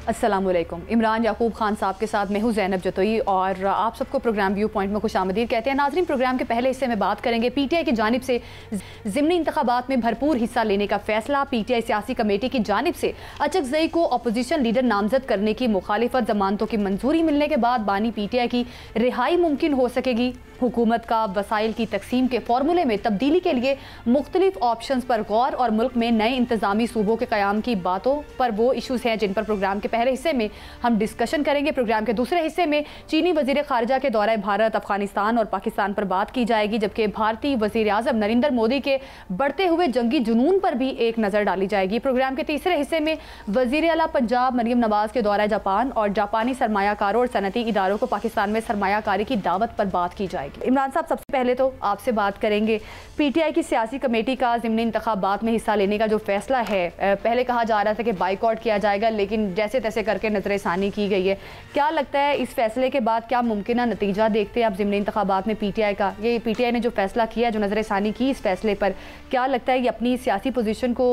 अस्सलामुअलैकुम। इमरान याकूब खान साहब के साथ मैं हूँ ज़ैनब जतोई और आप सबको प्रोग्राम व्यू पॉइंट में खुशामदीद कहते हैं। नाज़रीन, प्रोग्राम के पहले हिस्से में बात करेंगे पीटीआई की जानिब से ज़िमनी इंतखाबात में भरपूर हिस्सा लेने का फैसला। पीटीआई सियासी कमेटी की जानिब से अचकज़ई को अपोजिशन लीडर नामजद करने की मुखालिफत, जमानतों की मंजूरी मिलने के बाद बानी पीटीआई की रिहाई मुमकिन हो सकेगी। हुकूमत का वसाइल की तकसीम के फार्मूले में तब्दीली के लिए मुख्तलिफ ऑप्शंस पर गौर और मुल्क में नए इंतजामी सूबों के क़याम की बातों पर वो इशूज़ हैं जिन पर प्रोग्राम के पहले हिस्से में हम डिस्कशन करेंगे। प्रोग्राम के दूसरे हिस्से में चीनी वज़ीर ख़ारिजा के दौरे भारत, अफगानिस्तान और पाकिस्तान पर बात की जाएगी, जबकि भारतीय वज़ीर आज़म नरेंद्र मोदी के बढ़ते हुए जंगी जुनून पर भी एक नज़र डाली जाएगी। प्रोग्राम के तीसरे हिस्से में वज़ीर आला पंजाब मरियम नवाज़ के दौरे जापान और जापानी सरमायाकारों और सनती इदारों को पाकिस्तान में सरमायाकारी की दावत पर बात की जाएगी। इमरान साहब, सबसे पहले तो आपसे बात करेंगे, पीटीआई की सियासी कमेटी का ज़िमनी इंतखाबात में हिस्सा लेने का जो फैसला है, पहले कहा जा रहा था कि बाइकआउट किया जाएगा, लेकिन जैसे तैसे करके नज़रसानी की गई है। क्या लगता है इस फैसले के बाद क्या मुमकिन नतीजा देखते हैं आप ज़िमनी इंतखाबात में पीटीआई का? ये पीटीआई ने जो फैसला किया, जो नज़रसानी की इस फैसले पर, क्या लगता है ये अपनी सियासी पोजीशन को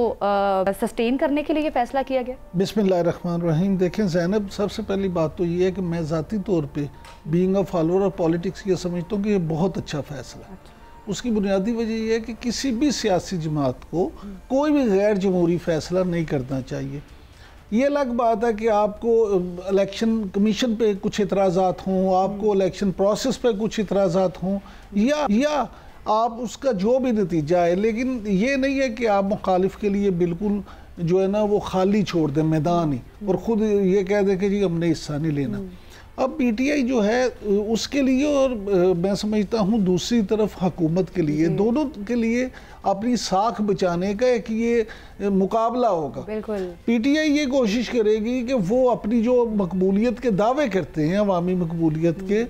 सस्टेन करने के लिए ये फैसला किया गया? बिस्मिल्लाहिर्रहमानिर्रहीम। देखें ज़ैनब, सबसे पहली बात तो ये है कि मैं ज़ाती तौर पर being a follower of politics ये समझता हूँ कि ये बहुत अच्छा फैसला है। उसकी बुनियादी वजह यह है कि किसी भी सियासी जमात को कोई भी गैर जमहूरी फैसला नहीं करना चाहिए। ये अलग बात है कि आपको इलेक्शन कमीशन पे कुछ इतराज़ात हों, आपको इलेक्शन प्रोसेस पे कुछ इतराज़ात हों, या आप उसका जो भी नतीजा है, लेकिन ये नहीं है कि आप मुखालिफ के लिए बिल्कुल जो है ना वो खाली छोड़ दें मैदान ही और ख़ुद ये कह दें कि जी हमने हिस्सा नहीं लेना। अब पीटीआई जो है उसके लिए, और मैं समझता हूँ दूसरी तरफ हुकूमत के लिए, दोनों के लिए अपनी साख बचाने का एक ये मुकाबला होगा। बिल्कुल। पीटीआई ये कोशिश करेगी कि वो अपनी जो मकबूलियत के दावे करते हैं, अवामी मकबूलियत के,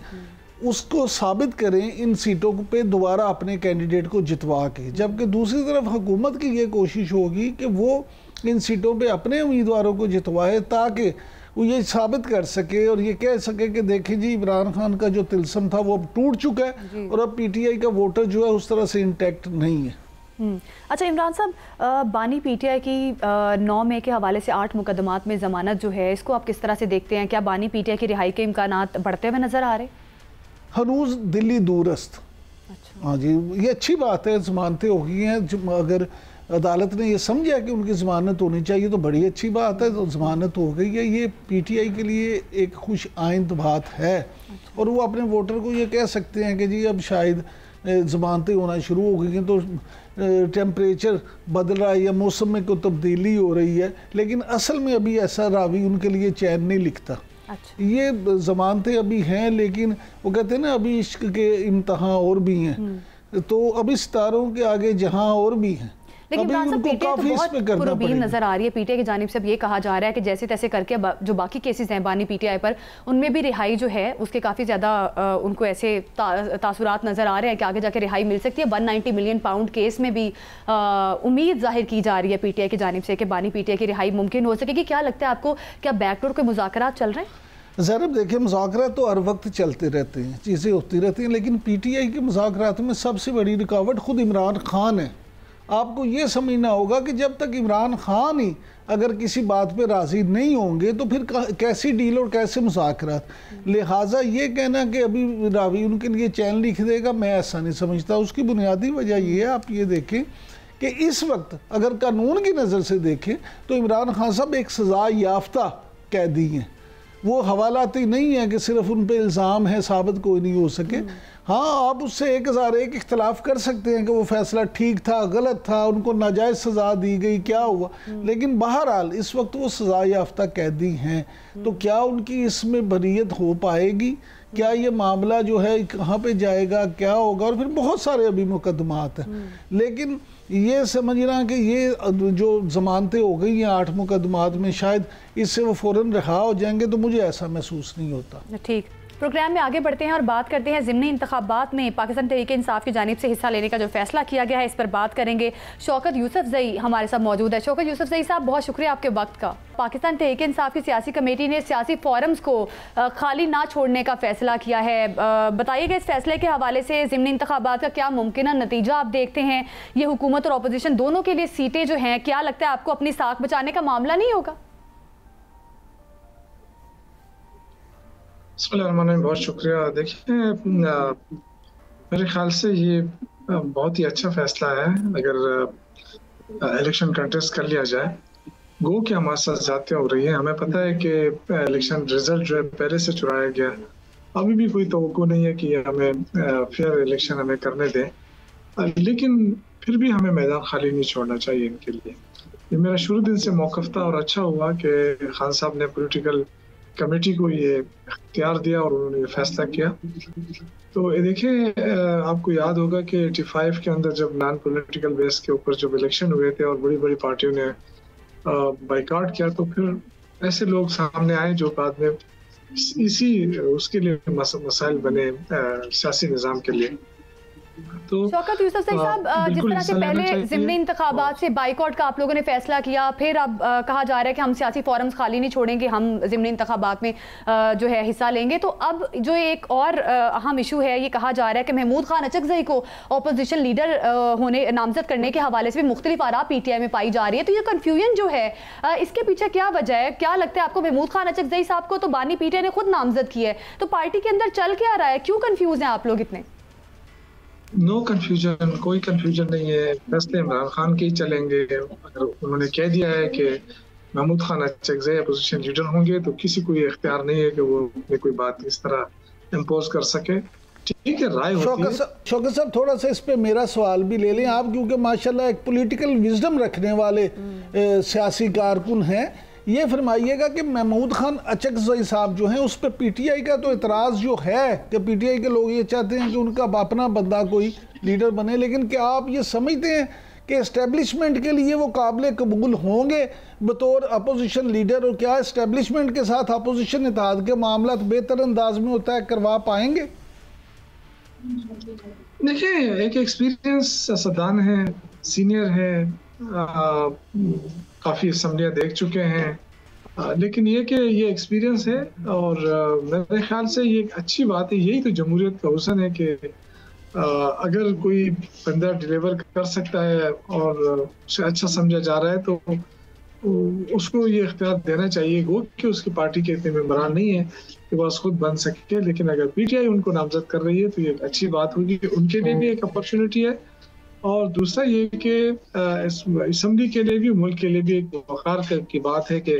उसको साबित करें इन सीटों पे दोबारा अपने कैंडिडेट को जितवा के। जबकि दूसरी तरफ हुकूमत की ये कोशिश होगी कि वो इन सीटों पे अपने उम्मीदवारों को जितवाए ताकि वो ये साबित कर सके और ये कह सके कि देखें जी इमरान खान का जो तिलस्म था वो अब टूट चुका है और अब पीटीआई का वोटर जो है उस तरह से इंटैक्ट नहीं है। अच्छा इमरान साहब, बानी पीटीआई की 9 मई के हवाले से 8 मुकदमात में ज़मानत जो है, इसको आप किस तरह से देखते हैं? क्या बानी पीटीआई की रिहाई के इम्कानात बढ़ते हुए नज़र आ रहे? हनूज दिल्ली दूरस्त। अच्छा। हाँ जी, ये अच्छी बात है, ज़मानतें हो गई हैं। अगर अदालत ने ये समझा कि उनकी ज़मानत होनी चाहिए तो बड़ी अच्छी बात है, तो ज़मानत हो गई है। ये पीटीआई के लिए एक खुश आइंद बात है। और वो अपने वोटर को ये कह सकते हैं कि जी अब शायद ज़मानतें होना शुरू हो गई हैं, तो टेम्परेचर बदल रहा है या मौसम में कोई तब्दीली हो रही है, लेकिन असल में अभी ऐसा रावी उनके लिए चैन नहीं लिखता। अच्छा। ये ज़मानतें अभी हैं, लेकिन वो कहते हैं ना अभी इश्क के इम्तहान और भी हैं, तो अभी सितारों के आगे जहां और भी हैं। लेकिन पीटीआई तो बहुत पुरबीन नजर आ रही है। पीटीआई की जानिब से अब ये कहा जा रहा है कि जैसे तैसे करके जो बाकी केसेस हैं बानी पीटीआई पर, उनमें भी रिहाई जो है उसके काफ़ी ज़्यादा उनको ऐसे तासुरात नज़र आ रहे हैं कि आगे जाके रिहाई मिल सकती है। 190 मिलियन पाउंड केस में भी उम्मीद जाहिर की जा रही है पीटीआई की जानिब से कि बानी पीटीआई की रिहाई मुमकिन हो सकेगी। क्या लगता है आपको, क्या बैकडोर के मुज़ाकरात चल रहे हैं? ज़रा देखिए, मुज़ाकरात तो हर वक्त चलते रहते हैं, चीज़ें होती रहती हैं, लेकिन पीटीआई के मुज़ाकरात में सबसे बड़ी रुकावट खुद इमरान खान है। आपको ये समझना होगा कि जब तक इमरान खान ही अगर किसी बात पे राज़ी नहीं होंगे तो फिर कैसी डील और कैसे मुज़ाकरात। लिहाजा ये कहना कि अभी रावी उनके लिए चैन लिख देगा, मैं ऐसा नहीं समझता। उसकी बुनियादी वजह ये है, आप ये देखें कि इस वक्त अगर कानून की नज़र से देखें तो इमरान खान साहब एक सज़ा याफ्ता कैदी हैं। वो हवालाती नहीं है कि सिर्फ उन पर इल्ज़ाम है, साबित कोई नहीं हो सके। हाँ, आप उससे 1001 इख्तलाफ कर सकते हैं कि वो फैसला ठीक था, गलत था, उनको नाजायज़ सज़ा दी गई, क्या हुआ, लेकिन बहरहाल इस वक्त वो सज़ा याफ्ता कैदी हैं। तो क्या उनकी इसमें बरीयत हो पाएगी? क्या ये मामला जो है कहाँ पे जाएगा, क्या होगा? और फिर बहुत सारे अभी मुकदमात हैं, लेकिन ये समझना कि ये जो ज़मानतें हो गई हैं 8 मुकदमात में, शायद इससे वो फ़ौरन रिहा हो जाएंगे, तो मुझे ऐसा महसूस नहीं होता। ठीक, प्रोग्राम में आगे बढ़ते हैं और बात करते हैं ज़िमनी इंतखाबात में पाकिस्तान तहरीक इंसाफ की जानिब से हिस्सा लेने का जो फैसला किया गया है, इस पर बात करेंगे। शौकत यूसुफजई हमारे साथ मौजूद है। शौकत यूसुफजई साहब, बहुत शुक्रिया आपके वक्त का। पाकिस्तान तहरीक इंसाफ की सियासी कमेटी ने सियासी फोरम्स को खाली ना छोड़ने का फैसला किया है। बताइएगा इस फैसले के हवाले से ज़िमनी इंतखाबात का क्या मुमकिन नतीजा आप देखते हैं? ये हुकूमत और अपोजिशन दोनों के लिए सीटें जो हैं, क्या लगता है आपको अपनी साख बचाने का मामला नहीं होगा? बिस्मिल्लाहिर्रहमानिर्रहीम, बहुत शुक्रिया। देखिए, मेरे ख्याल से ये बहुत ही अच्छा फैसला है अगर इलेक्शन कंटेस्ट कर लिया जाए। गो कि हमारे साथ ज़्यादतियाँ हो रही हैं। हमें पता है कि इलेक्शन रिजल्ट जो है पहले से चुराया गया। अभी भी कोई तवक्को नहीं है कि हमें फेयर इलेक्शन हमें करने दें, लेकिन फिर भी हमें मैदान खाली नहीं छोड़ना चाहिए इनके लिए। ये मेरा शुरू दिन से मौक़िफ़ था और अच्छा हुआ कि खान साहब ने पॉलिटिकल कमेटी को ये इख्तियार दिया और उन्होंने ये फैसला किया। तो देखिए, आपको याद होगा कि 85 के अंदर जब नॉन पॉलिटिकल बेस के ऊपर जब इलेक्शन हुए थे और बड़ी बड़ी पार्टियों ने बाइकआउट किया, तो फिर ऐसे लोग सामने आए जो बाद में इसी उसके लिए मसाइल बने सियासी निज़ाम के लिए। तो शौकत यूसुफ़ज़ई साहब, जिस तरह से पहले ज़िमनी इंतखाबात से बाइकआउट का आप लोगों ने फैसला किया, फिर अब कहा जा रहा है कि हम सियासी फोरम्स खाली नहीं छोड़ेंगे, हम ज़िमनी इंतखाबात में जो है हिस्सा लेंगे। तो अब जो एक और अहम इशू है, ये कहा जा रहा है कि महमूद खान अचकज़ई को अपोजिशन लीडर होने नामजद करने के हवाले से भी मुख्तलिफ आरा PTI में पाई जा रही है। तो ये कन्फ्यूजन जो है, इसके पीछे क्या वजह है? क्या लगता है आपको? महमूद खान अचकज़ई साहब को तो बानी PTI ने खुद नामजद किया है, तो पार्टी के अंदर चल क्या रहा है? क्यों कन्फ्यूज हैं आप लोग इतने? नो कन्फ्यूजन, कोई कन्फ्यूजन नहीं है। फैसले इमरान खान के ही चलेंगे। अगर उन्होंने कह दिया है कि महमूद खान अचकज़ई अपोजिशन लीडर होंगे, तो किसी को ये इख्तियार नहीं है कि वो अपनी कोई बात इस तरह इम्पोज कर सके। ठीक है, राय होती है। शौकत साहब, थोड़ा सा इस पे मेरा सवाल भी ले लें आप, क्योंकि माशाल्लाह एक पॉलिटिकल विजडम रखने वाले सियासी कारकुन हैं। ये फरमाइएगा कि महमूद खान अचकज़ई साहब जो हैं, उस पर PTI का तो इतराज़ जो है कि PTI के लोग ये चाहते हैं कि उनका अपना बंदा कोई लीडर बने, लेकिन क्या आप ये समझते हैं कि इस्टेब्लिशमेंट के लिए वो काबिल कबूल होंगे बतौर अपोजिशन लीडर? और क्या इस्टेब्लिशमेंट के साथ अपोजिशन इत्तेहाद के मामला बेहतर अंदाज में होता है करवा पाएंगे? देखिए, एक एक्सपीरियंस सियासतदान है, सीनियर है, काफ़ी असम्बलियाँ देख चुके हैं, लेकिन ये कि ये एक्सपीरियंस है और मेरे ख्याल से ये एक अच्छी बात है। यही तो जमहूरियत का हुस्न है कि अगर कोई बंदा डिलीवर कर सकता है और उसे अच्छा समझा जा रहा है, तो उसको ये इख्तियार देना चाहिए। गो कि उसकी पार्टी के इतने मेंबरान नहीं है कि बस खुद बन सके, लेकिन अगर PTI उनको नामजद कर रही है तो ये अच्छी बात होगी कि उनके लिए भी एक अपॉर्चुनिटी है। और दूसरा ये कि असम्बली के लिए भी, मुल्क के लिए भी एक वक़ार की बात है कि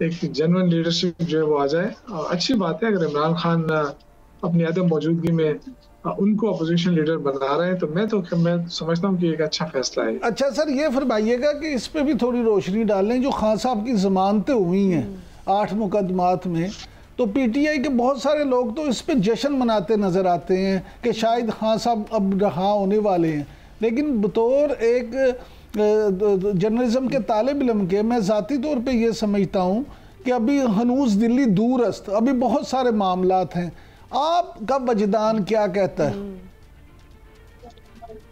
एक जेन्युइन लीडरशिप जो है वो आ जाए। अच्छी बात है। अगर इमरान खान अपनी अदम मौजूदगी में उनको अपोजिशन लीडर बना रहे हैं, तो मैं समझता हूँ कि एक अच्छा फैसला है। अच्छा सर, ये फरमाइएगा कि इस पे भी थोड़ी रोशनी डालें। जो खान साहब की ज़मानतें हुई हैं 8 मुकदमात में, तो PTI के बहुत सारे लोग तो इस पे जश्न मनाते नज़र आते हैं कि शायद खान साहब अब रहा होने वाले हैं, लेकिन बतौर एक जर्नलिज्म के तालिब इल्म के मैं ज़ाती तौर पे ये समझता हूँ कि अभी हनूज़ दिल्ली दूरस्त, अभी बहुत सारे मामलात हैं। आपका वजदान क्या कहता है?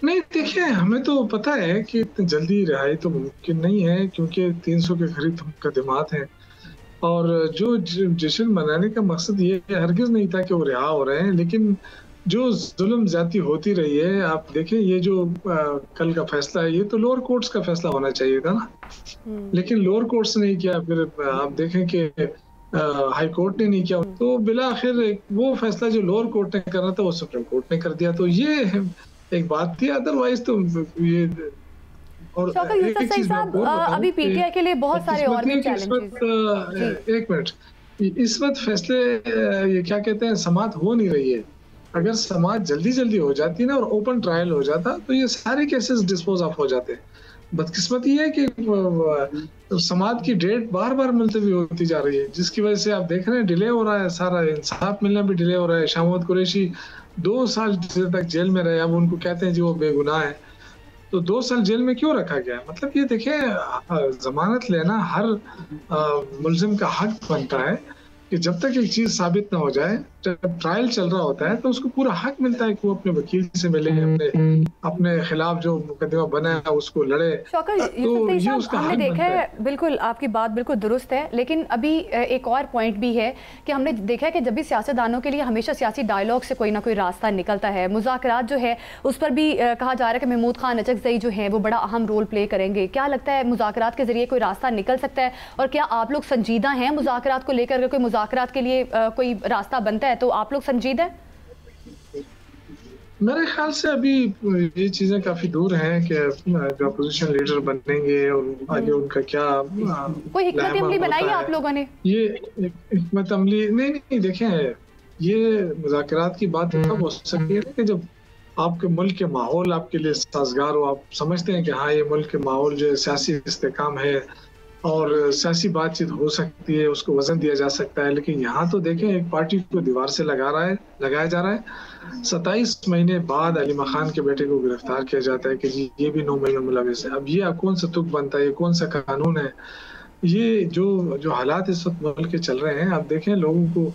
नहीं, देखिए, हमें तो पता है कि इतनी जल्दी रिहाई तो मुमकिन नहीं है, क्योंकि 300 के करीब मुकदमात हैं और जो जश्न मनाने का मकसद ये हरगिज़ नहीं था कि वो रिहा हो रहे हैं, लेकिन जो जुल्म ज्यादती होती रही है। आप देखें, ये जो कल का फैसला है, ये तो लोअर कोर्ट्स का फैसला होना चाहिए था ना, लेकिन लोअर कोर्ट्स ने किया। फिर आप देखें कि हाई कोर्ट ने नहीं किया, तो बिला आखिर वो फैसला जो लोअर कोर्ट ने करना था वो सुप्रीम कोर्ट ने कर दिया। तो ये एक बात थी, अदरवाइज तो ये। और एक चीज अभी PTI के लिए बहुत सारे और भी चैलेंजेस। एक मिनट, इस वक्त फैसले ये क्या कहते हैं, समाअत हो नहीं रही है। अगर समाअत जल्दी हो जाती ना और ओपन ट्रायल हो जाता, तो ये सारे केसेस डिस्पोज ऑफ हो जाते। बदकिस्मती है कि समाअत की डेट बार मुलतवी होती जा रही है, जिसकी वजह से आप देख रहे हैं डिले हो रहा है, सारा इंसाफ मिलना भी डिले हो रहा है। शामोद कुरैशी 2 साल तक जेल में रहे, अब उनको कहते हैं जी वो बेगुनाह है, तो 2 साल जेल में क्यों रखा गया? मतलब ये देखें, जमानत लेना हर मुल्जिम का हक बनता है कि जब तक एक चीज साबित ना हो जाए, जब ट्रायल चल रहा होता है, तो उसको पूरा हक मिलता है कि वो अपने वकील से मिले, अपने खिलाफ जो मुकदमा बना है उसको लड़े। तो ये उसका हमने देखा है, बिल्कुल आपकी बात बिल्कुल दुरुस्त है, लेकिन अभी एक और पॉइंट भी है कि हमने देखा है कि जब भी सियासतदानों के लिए हमेशा सियासी डायलॉग से कोई ना कोई रास्ता निकलता है। मुज़ाकरात जो है उस पर भी कहा जा रहा है कि महमूद खान अचकज़ई जो हैं वो बड़ा अहम रोल प्ले करेंगे। क्या लगता है मुज़ाकरात के जरिए कोई रास्ता निकल सकता है, और क्या आप लोग संजीदा हैं मुज़ाकरात को लेकर? कोई मुज़ाकरात के लिए कोई रास्ता बनता है, तो आप लोग संजीदा है? मेरे ख्याल से अभी ये चीज़ें काफ़ी दूर हैं कि जो अपोजिशन लीडर बनेंगे और आगे उनका क्या कोई हिकमत अमली बनाई है आप लोगों ने? ये हिकमत अमली नहीं देखें, ये मुज़ाकरात की बात तब हो सकती है कि जब आपके मुल्क के माहौल आपके लिए साजगार हो, आप समझते हैं कि हाँ ये मुल्क के माहौल जो सियासी इस्तेकाम है और सियासी बातचीत हो सकती है, उसको वजन दिया जा सकता है। लेकिन यहाँ तो देखें, एक पार्टी को दीवार से लगाया जा रहा है। 27 महीने बाद अली खान के बेटे को गिरफ्तार किया जाता है कि जी ये भी 9 महीने मुलविस है। अब ये कौन सा तुक बनता है, ये कौन सा कानून है? ये जो हालात इस वक्त मुल्क के चल रहे हैं, आप देखें लोगों को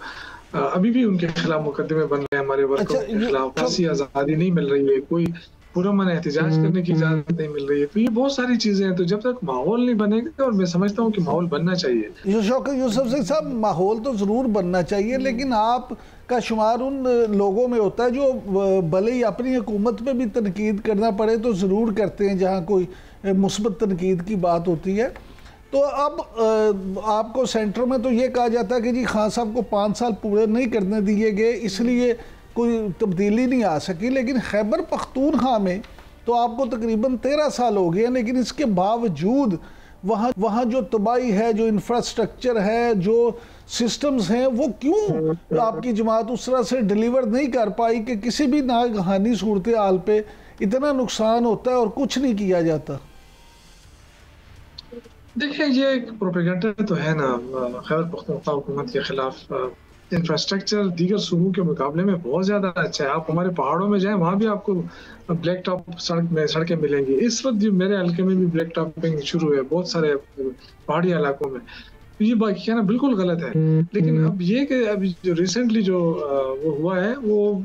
अभी भी उनके खिलाफ मुकदमे बन रहे हैं, हमारे वर्करों के खिलाफ फांसी आज़ादी नहीं मिल रही है, कोई पुरअमन एहतजाज करने की इजाजत नहीं मिल रही है। तो ये बहुत सारी चीजें हैं। तो जब तक माहौल नहीं बनेगा, और मैं समझता हूँ कि माहौल बनना चाहिए। शौकत यूसुफ साहब, माहौल तो ज़रूर बनना चाहिए, लेकिन आप का शुमार उन लोगों में होता है जो भले ही अपनी हुकूमत पे भी तनकीद करना पड़े तो ज़रूर करते हैं जहाँ कोई मुस्बत तनकीद की बात होती है। तो अब आपको सेंटर में तो ये कहा जाता है कि जी खान साहब को 5 साल पूरे नहीं करने दिए गए, इसलिए कोई तब्दीली नहीं आ सकी। लेकिन खैबर पख्तूनख्वा में तो आपको तकरीबन 13 साल हो गए, लेकिन इसके बावजूद वहाँ जो तबाही है, जो इंफ्रास्ट्रक्चर है, जो सिस्टम्स हैं, वो क्यों आपकी जमात उस तरह से डिलीवर नहीं कर पाई कि किसी भी नागहानी सूरत हाल पे इतना नुकसान होता है और कुछ नहीं किया जाता? देखिए, ये एक प्रोपेगेंडा तो है ना खैबर पख्तूनख्वा हुकूमत के खिलाफ। इंफ्रास्ट्रक्चर दीगर सूबों के मुकाबले में बहुत ज़्यादा अच्छा है। आप हमारे पहाड़ों में जाएं, वहाँ भी आपको ब्लैक टॉप सड़कें मिलेंगी। इस वक्त मेरे हल्के में भी ब्लैक टॉपिंग शुरू है बहुत सारे पहाड़ी इलाकों में। ये बात कहना बिल्कुल गलत है। लेकिन अब ये कि अभी जो रिसेंटली जो वो हुआ है, वो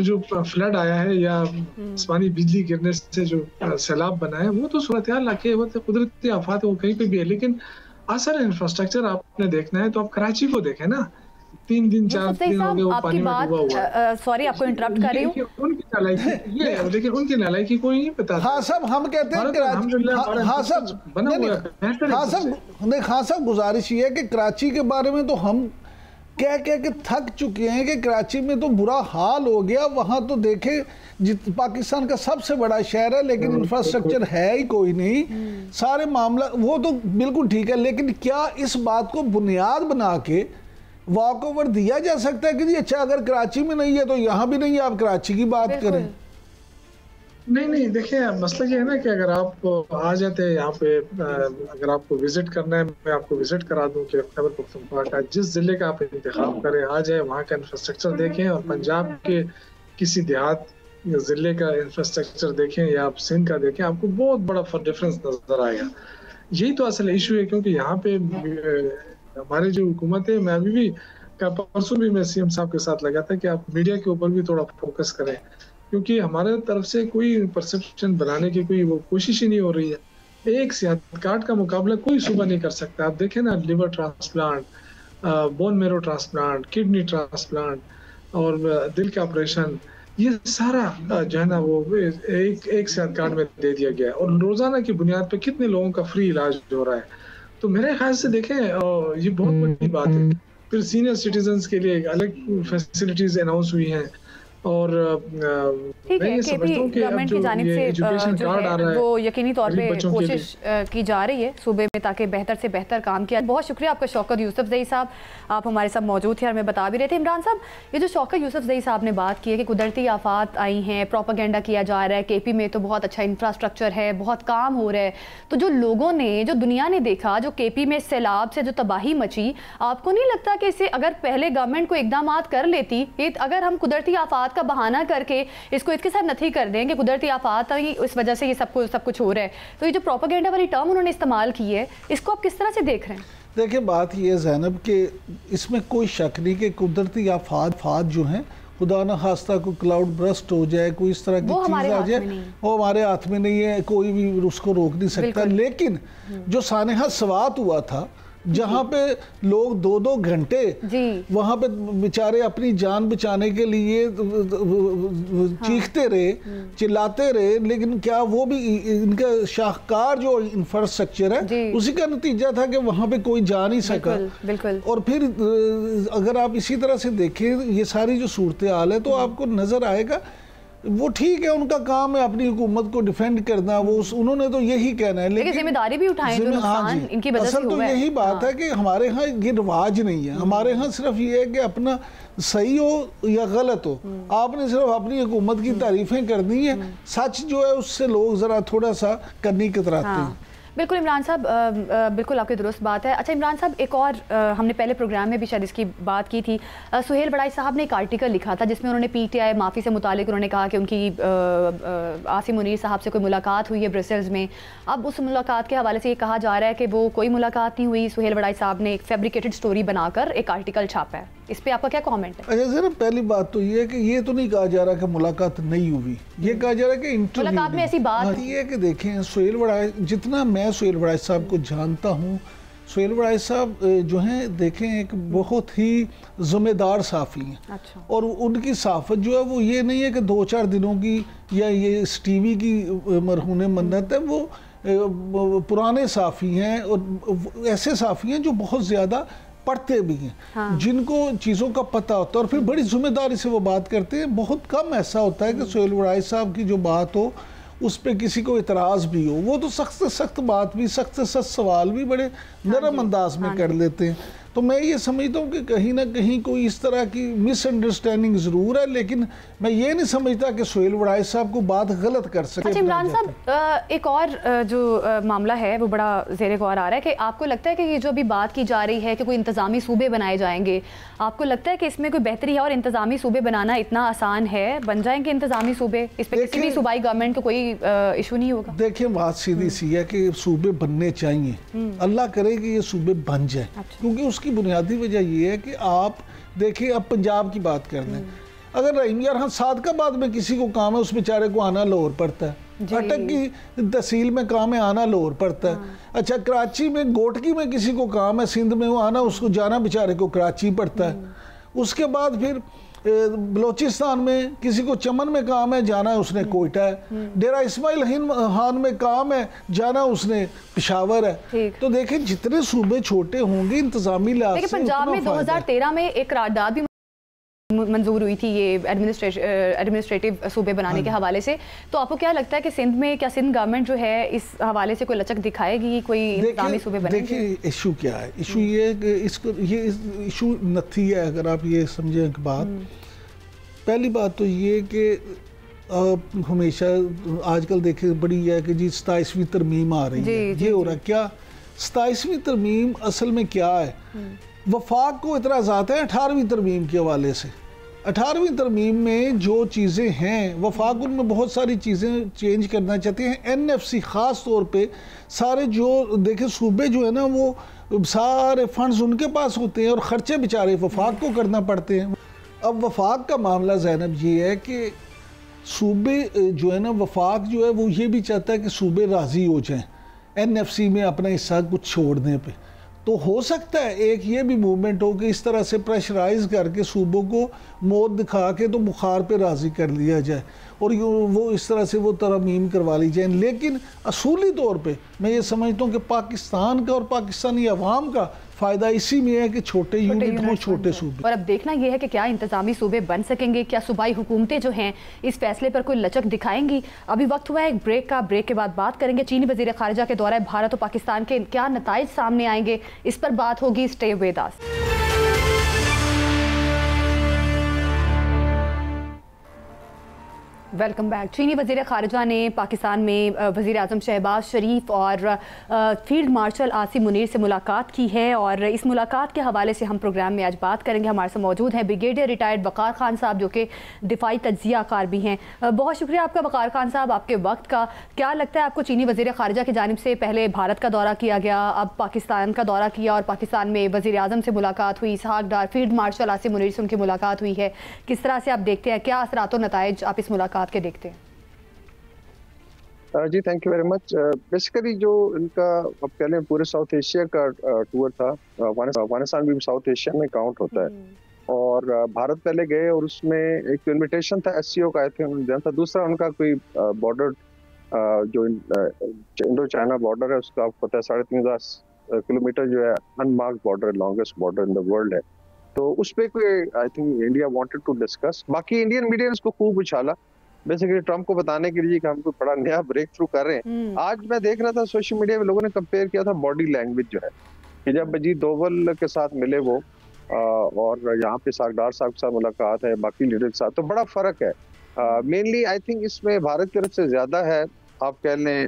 जो फ्लड आया है या आसमानी बिजली गिरने से जो सैलाब बना है, वो तो सूरत हाल आके वो तो कुदरती आफात है, वो कहीं पे भी है। लेकिन असल इंफ्रास्ट्रक्चर आपने देखना है तो आप कराची को देखें ना, 3 दिन 4 दिन हो गए वो पानी में डूबा हुआ। सॉरी आपको इंटरप्ट कर रही हूँ। उनकी नालायकी ये, लेकिन उनकी नालायकी कोई नहीं पता। हाँ साहब, हम कहते हैं हाँ साहब गुजारिश ये है कि कराची के बारे में तो हम कह के थक चुके हैं कि कराची में तो बुरा हाल हो गया। वहाँ तो देखें पाकिस्तान का सबसे बड़ा शहर है, लेकिन इंफ्रास्ट्रक्चर है ही कोई नहीं। सारे मामला वो तो बिल्कुल ठीक है, लेकिन क्या इस बात को बुनियाद बना के वॉक ओवर दिया जा सकता है कि जी अच्छा अगर कराची में नहीं है तो यहाँ भी नहीं है, आप कराची की बात करें? नहीं देखिए, मसला ये है ना कि अगर आप आ जाते हैं यहाँ पे, अगर आपको विजिट करना है, मैं आपको विजिट करा दूं कि खैबर पख्तूनख्वा का जिस जिले का आप इंतखाब करें, आ जाए, वहाँ का इंफ्रास्ट्रक्चर देखें और पंजाब के किसी देहात जिले का इंफ्रास्ट्रक्चर देखें या आप सिंध का देखें, आपको बहुत बड़ा डिफरेंस नजर आएगा। यही तो असल इशू है, क्योंकि यहाँ पे हमारी जो हुकूमत है, मैं अभी भी परसों भी मैं सीएम साहब के साथ लगा था कि आप मीडिया के ऊपर भी थोड़ा फोकस करें, क्योंकि हमारे तरफ से कोई परसेप्शन बनाने की कोई वो कोशिश ही नहीं हो रही है। एक सेहत कार्ड का मुकाबला कोई सूबा नहीं कर सकता। आप देखें ना, liver transplant, bone marrow transplant, kidney transplant और दिल का ऑपरेशन, ये सारा जो है ना वो एक सेहत कार्ड में दे दिया गया है और रोजाना की बुनियाद पर कितने लोगों का फ्री इलाज हो रहा है। तो मेरे ख्याल से देखें, ये बहुत बड़ी बात है। फिर सीनियर सिटीजन्स के लिए अलग फैसिलिटीज अनाउंस हुई हैं और ठीक है, गवर्नमेंट की जानिब से जो है वो यकीनी तौर पे कोशिश की जा रही है सूबे में ताकि बेहतर से बेहतर काम किया। बहुत शुक्रिया आपका शौकत यूसुफजई साहब, आप हमारे साथ मौजूद थे और हमें बता भी रहे थे। इमरान साहब, ये जो शौकत यूसुफजई साहब ने बात की है कि कुदरती आफात आई हैं, प्रोपेगेंडा किया जा रहा है, केपी में तो बहुत अच्छा इंफ्रास्ट्रक्चर है, बहुत काम हो रहा है, तो जो लोगों ने, जो दुनिया ने देखा, जो केपी में सैलाब से जो तबाही मची, आपको नहीं लगता कि इसे अगर पहले गवर्नमेंट को इकदाम कर लेती, अगर हम कुदरती आफात का बहाना करके इसको इसके साथ नथी कर दें कि कुदरती आफात आई, इस वजह से ये सब कुछ हो रहा है, तो ये जो प्रोपेगेंडा वाली टर्म उन्होंने इस्तेमाल की है, इसको आप किस तरह से देख रहे हैं? देखिए, बात ये है ज़ैनब कि इसमें कोई शक नहीं कि कुदरती आफात जो हैं, खुदा न खास्ता कोई क्लाउड बर्स्ट हो जाए, कोई इस तरह की चीज़ आ जाए, वो हमारे हाथ में नहीं है, कोई भी उसको रोक नहीं सकता। लेकिन जो सानेहा सवात हुआ था जहाँ पे लोग 2-2 घंटे वहाँ पे बेचारे अपनी जान बचाने के लिए चीखते रहे, चिल्लाते रहे, लेकिन क्या वो भी इनका शाहकार जो इंफ्रास्ट्रक्चर है उसी का नतीजा था कि वहाँ पे कोई जा नहीं सका। बिल्कुल। और फिर अगर आप इसी तरह से देखें ये सारी जो सूरत हाल है तो आपको नजर आएगा वो ठीक है, उनका काम है अपनी हुकूमत को डिफेंड करना, वो उन्होंने तो यही कहना है, लेकिन जिम्मेदारी भी उठाएं जो नुकसान इनकी वजह से हुआ है। तो यही बात है कि हमारे यहाँ ये रिवाज नहीं है, हमारे यहाँ सिर्फ ये है कि अपना सही हो या गलत हो, आपने सिर्फ अपनी हुकूमत की तारीफें करनी है, सच जो है उससे लोग जरा थोड़ा सा करनी कतराते हैं। बिल्कुल इमरान साहब, बिल्कुल आपकी दुरुस्त बात है। अच्छा इमरान साहब, एक और हमने पहले प्रोग्राम में भी शायद इसकी बात की थी, सुहेल बड़ाई साहब ने एक आर्टिकल लिखा था जिसमें उन्होंने पीटीआई माफ़ी से मुतालिक उन्होंने कहा कि उनकी आसिम मुनीर साहब से कोई मुलाकात हुई है ब्रसेल्स में। अब उस मुलाकात के हवाले से ये कहा जा रहा है कि वो कोई मुलाकात नहीं हुई, सुहेल बड़ाई साहब ने एक फैब्रिकेटेड स्टोरी बनाकर एक आर्टिकल छापा है। इस पर आपका क्या कॉमेंट है? अच्छा सर, पहली बात तो ये है कि ये तो नहीं कहा जा रहा कि मुलाकात नहीं हुई, ये कहा जा रहा है कि इंटरव्यू मुलाकात में ऐसी बात ये है कि देखें सुहेल बड़ाई, जितना मैं सुहेल बड़ाई साहब को जानता हूँ, सुहेल बड़ाई साहब जो हैं देखें एक बहुत ही ज़िम्मेदार सहाफ़ी हैं। अच्छा। और उनकी सहाफ़त जो है वो ये नहीं है कि 2-4 दिनों की या ये इस टीवी की मरहून मन्नत है, वो पुराने सहाफ़ी हैं और ऐसे सहाफ़ी हैं जो बहुत ज़्यादा पढ़ते भी हैं। हाँ। जिनको चीज़ों का पता होता है और फिर बड़ी जिम्मेदारी से वो बात करते हैं। बहुत कम ऐसा होता है कि सुहेल बड़ाई साहब की जो बात हो उस पर किसी को इतराज़ भी हो, वो तो सख्त से सख्त बात भी, सख्त से सख्त सवाल भी बड़े नरम अंदाज में कर लेते हैं। तो मैं ये समझता हूँ कि कहीं ना कहीं कोई इस तरह की मिसअंडरस्टैंडिंग ज़रूर है, लेकिन मैं ये नहीं समझता कि सुहेल बड़ाई साहब को बात गलत कर सके। अच्छा इमरान साहब, एक और जो मामला है वो बड़ा ज़ेरे गौर आ रहा है कि आपको लगता है कि ये जो अभी बात की जा रही है कि कोई इंतज़ामी सूबे बनाए जाएंगे, आपको लगता है कि इसमें कोई बेहतरी है और इंतज़ामी सूबे बनाना इतना आसान है? बन जाएंगे इंतज़ामी सूबे, इस पर किसी भी सूबाई गवर्नमेंट को कोई इशू नहीं होगा? देखिए बात सीधी सी है कि सूबे बनने चाहिए, अल्लाह करे कि ये सूबे बन जाए। क्योंकि उसकी बुनियादी वजह ये है कि आप देखिए, अब पंजाब की बात कर लें, अगर रहीम यार हाँ सादकाबाद में किसी को काम है उस बेचारे को आना लाहौर पड़ता है, अटक की तहसील में काम है आना लाहौर पड़ता है। अच्छा कराची में गोटकी में किसी को काम है, सिंध में वो आना उसको जाना बेचारे को कराची पड़ता है। उसके बाद फिर बलोचिस्तान में किसी को चमन में काम है, जाना उसने कोयटा है। डेरा इस्माइल खान में काम है, जाना उसने पेशावर है। तो देखें जितने सूबे छोटे होंगे इंतजामी लिहाज से, पंजाब में 2013 में एक करारदाद भी मंजूर हुई थी ये एडमिनिस्ट्रेटिव सूबे बनाने के हवाले से। तो आपको क्या लगता है कि सिंध में, क्या सिंध गवर्नमेंट जो है इस हवाले से कोई लचक दिखाएगी, कोई इंतजामी सूबे बनेंगे? देखिए इशू क्या है, इशू ये है कि इसको ये इशू नथी है। अगर आप ये समझें एक बात, पहली बात तो ये कि हमेशा आजकल देखे बड़ी है कि जी 27वीं तरमीम आ रही है, ये हो रहा क्या 27वीं तरमीम असल में क्या है? वफाक को इतराज़ात हैं 18वीं तरमीम के हवाले से। 18वीं तरमीम में जो चीज़ें हैं वफाक उनमें बहुत सारी चीज़ें चेंज करना चाहते हैं। एनएफसी ख़ास तौर पे सारे जो देखें सूबे जो है ना वो सारे फंड्स उनके पास होते हैं और ख़र्चे बेचारे वफाक को करना पड़ते हैं। अब वफाक का मामला ज़ैनब ये है कि सूबे जो है ना, वफाक जो है वो ये भी चाहता है कि सूबे राज़ी हो जाएँ एनएफसी में अपना हिस्सा कुछ छोड़ने पे। तो हो सकता है एक ये भी मूवमेंट हो कि इस तरह से प्रेशराइज करके सूबों को मौत दिखा के तो बुखार पे राज़ी कर लिया जाए और वो इस तरह से वो तरमीम करवा ली जाए। लेकिन असूली तौर पे मैं ये समझता हूँ कि पाकिस्तान का और पाकिस्तानी अवाम का फ़ायदा इसी में है कि छोटे यूनिट हो, छोटे सूबे। और अब देखना यह है कि क्या इंतजामी सूबे बन सकेंगे, क्या सूबाई हुकूमतें जो हैं इस फैसले पर कोई लचक दिखाएंगी? अभी वक्त हुआ है एक ब्रेक का, ब्रेक के बाद बात करेंगे चीनी वज़ीर ख़ारिजा के दौरे भारत और पाकिस्तान के क्या नताइज सामने आएंगे, इस पर बात होगी। Stay with us. Welcome back. चीनी वज़ीर ख़ारिजा ने पाकिस्तान में वज़ीर आज़म शहबाज शरीफ और फील्ड मार्शल आसिम मुनीर से मुलाकात की है और इस मुलाकात के हवाले से हम प्रोग्राम में आज बात करेंगे। हमारे साथ मौजूद हैं ब्रिगेडियर रिटायर्ड वक़ार खान साहब जो कि दिफाई तज्ज़िया कार भी हैं। बहुत शुक्रिया आपका वक़ार खान साहब आपके वक्त का। क्या लगता है आपको चीनी वज़ीर ख़ारिजा की जानिब से पहले भारत का दौरा किया गया, अब पाकिस्तान का दौरा किया और पाकिस्तान में वज़ीर आज़म से मुलाकात हुई, इसहाक डार फील्ड मार्शल आसिम मुनीर से उनकी मुलाकात हुई है, किस तरह से आप देखते हैं, क्या असरात और नताइज आप इस मुलाकात के देखते हैं? जी thank you very much. Basically जो इनका अब कह लें पूरे साउथ एशिया का टूर था, अफगानिस्तान भी साउथ एशिया में काउंट होता है, और भारत पहले गए और उसमें एक इनविटेशन था एससीओ का, आए थे उन्होंने था। दूसरा उनका कोई बॉर्डर जो इंडो चाइना बॉर्डर है उसका आपको पता है 3,500 किलोमीटर जो है unmarked border, longest border in the world है। तो उस पर कोई I think India wanted to discuss. बाकी इंडियन मीडिया ने इसको खूब उछाला बेसिकली ट्रम्प को बताने के लिए कि हम कोई बड़ा नया ब्रेक थ्रू कर रहे हैं। आज मैं देख रहा था सोशल मीडिया में लोगों ने कंपेयर किया था बॉडी लैंग्वेज जो है कि जब अजीत डोवल के साथ मिले वो और यहाँ पे सागदार साहब के साथ मुलाकात है, बाकी लीडर के साथ, तो बड़ा फर्क है। मेनली आई थिंक इसमें भारत की तरफ से ज्यादा है, आप कह लें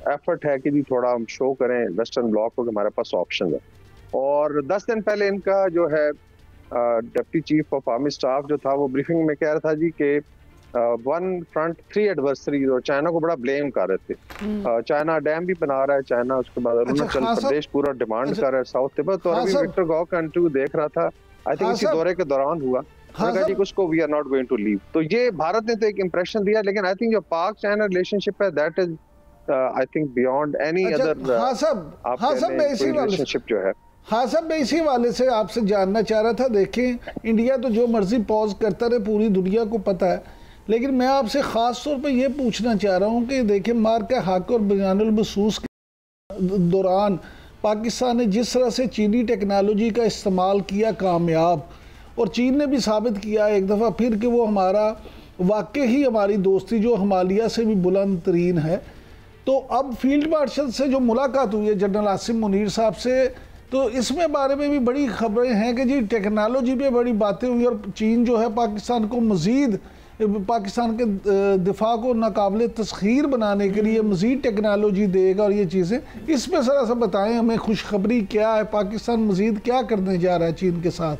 एफर्ट है कि जी थोड़ा हम शो करें वेस्टर्न ब्लॉक को कि हमारे पास ऑप्शन है। और 10 दिन पहले इनका जो है deputy chief of army staff जो था वो ब्रीफिंग में कह रहा था जी कि वन फ्रंट 3 एडवर्सरीज, और चाइना को बड़ा ब्लेम कर रहे थे। चाइना डैम भी बना रहा है चाइना, उसके बाद अरुणाचल प्रदेश पूरा डिमांड कर रहा है साउथ तिब्बत। तो अभी विक्टर गॉ का इंटरव्यू देख रहा था, आई थिंक इसी दौरे के दौरान हुआ, जी उसको we are not going to leave. तो ये भारत ने तो एक इंप्रेशन दिया, लेकिन आई थिंक जो पाक चाइना रिलेशनशिप है that is I think beyond any other relationship जो है। हाँ साहब, मैं इसी वाले से आपसे जानना चाह रहा था। देखें, इंडिया तो जो मर्जी पॉज करता रहे, पूरी दुनिया को पता है, लेकिन मैं आपसे ख़ास तौर पे ये पूछना चाह रहा हूँ कि देखिए मार्का हक और बयानुल महसूस के दौरान पाकिस्तान ने जिस तरह से चीनी टेक्नोलॉजी का इस्तेमाल किया कामयाब, और चीन ने भी साबित किया एक दफ़ा फिर कि वो हमारा वाकई ही हमारी दोस्ती जो हिमालय से भी बुलंद तरीन है। तो अब फील्ड मार्शल से जो मुलाकात हुई है जनरल आसिम मुनीर साहब से, तो इसमें बारे में भी बड़ी खबरें हैं कि जी टेक्नोलॉजी पे बड़ी बातें हुई और चीन जो है पाकिस्तान को मज़ीद, पाकिस्तान के दिफा को नाकाबिल तस्खीर बनाने के लिए मज़ीद टेक्नोलॉजी देगा और ये चीज़ें, इसमें ज़रा सा बताएं हमें खुशखबरी क्या है, पाकिस्तान मज़ीद क्या करने जा रहा है चीन के साथ?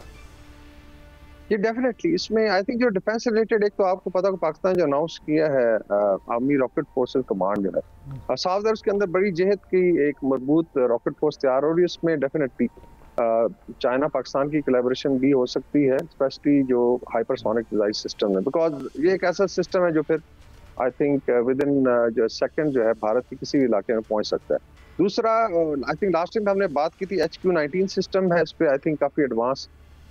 ये डेफिनेटली इसमें आई थिंक जो डिफेंस रिलेटेड, एक तो आपको पता है पाकिस्तान जो अनाउंस किया है आर्मी रॉकेट फोर्सेस कमांड जो है साफ ज़ाहिर उसके अंदर बड़ी जहद की एक मजबूत रॉकेट फोर्स तैयार हो रही है। उसमें डेफिनेटली चाइना पाकिस्तान की कोलैबोरेशन भी हो सकती है, स्पेशली जो हाइपरसोनिक मिसाइल सिस्टम है, बिकॉज ये एक ऐसा सिस्टम है जो फिर आई थिंक विद इन जो सेकंड जो है भारत के किसी भी इलाके में पहुंच सकता है। दूसरा आई थिंक लास्ट टाइम हमने बात की थी HQ-19 सिस्टम है, इस पर आई थिंक काफ़ी एडवांस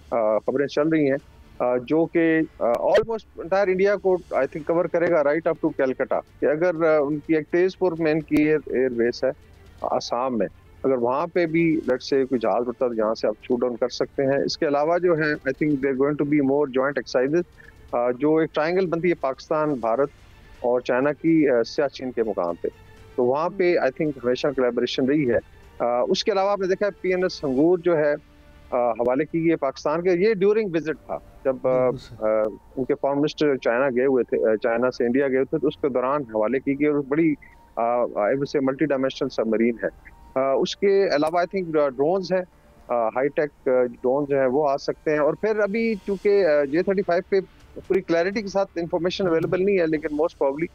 खबरें चल रही हैं जो कि ऑलमोस्ट इंटायर इंडिया को आई थिंक कवर करेगा राइट अप टू कलकत्ता। कि अगर उनकी एक तेजपुर में इनकी एयर बेस है आसाम में, अगर वहाँ पे भी लेट्स से कोई जहाज उड़ता है तो यहाँ से आप शूट डाउन कर सकते हैं। इसके अलावा जो है I think there going to be more joint exercises जो एक ट्रायंगल बनती है पाकिस्तान, भारत और चाइना की सियाचिन के मुकाम पे, तो वहाँ पे आई थिंक हमेशा कोलैबोरेशन रही है। उसके अलावा आपने देखा है PNS हंगूर जो है हवाले की गई पाकिस्तान के, ये ड्यूरिंग विजिट था जब उनके फॉरेन मिनिस्टर चाइना गए हुए थे, चाइना से इंडिया गए थे, तो उसके दौरान हवाले की गई और बड़ी I would say multi dimensional submarine है। उसके अलावा आई थिंक ड्रोन्स हैं, हाईटेक ड्रोन जो है वो आ सकते हैं। और फिर अभी चूंकि J-35 पे पूरी क्लैरिटी के साथ इंफॉर्मेशन अवेलेबल नहीं है, लेकिन मोस्ट प्रोबेबली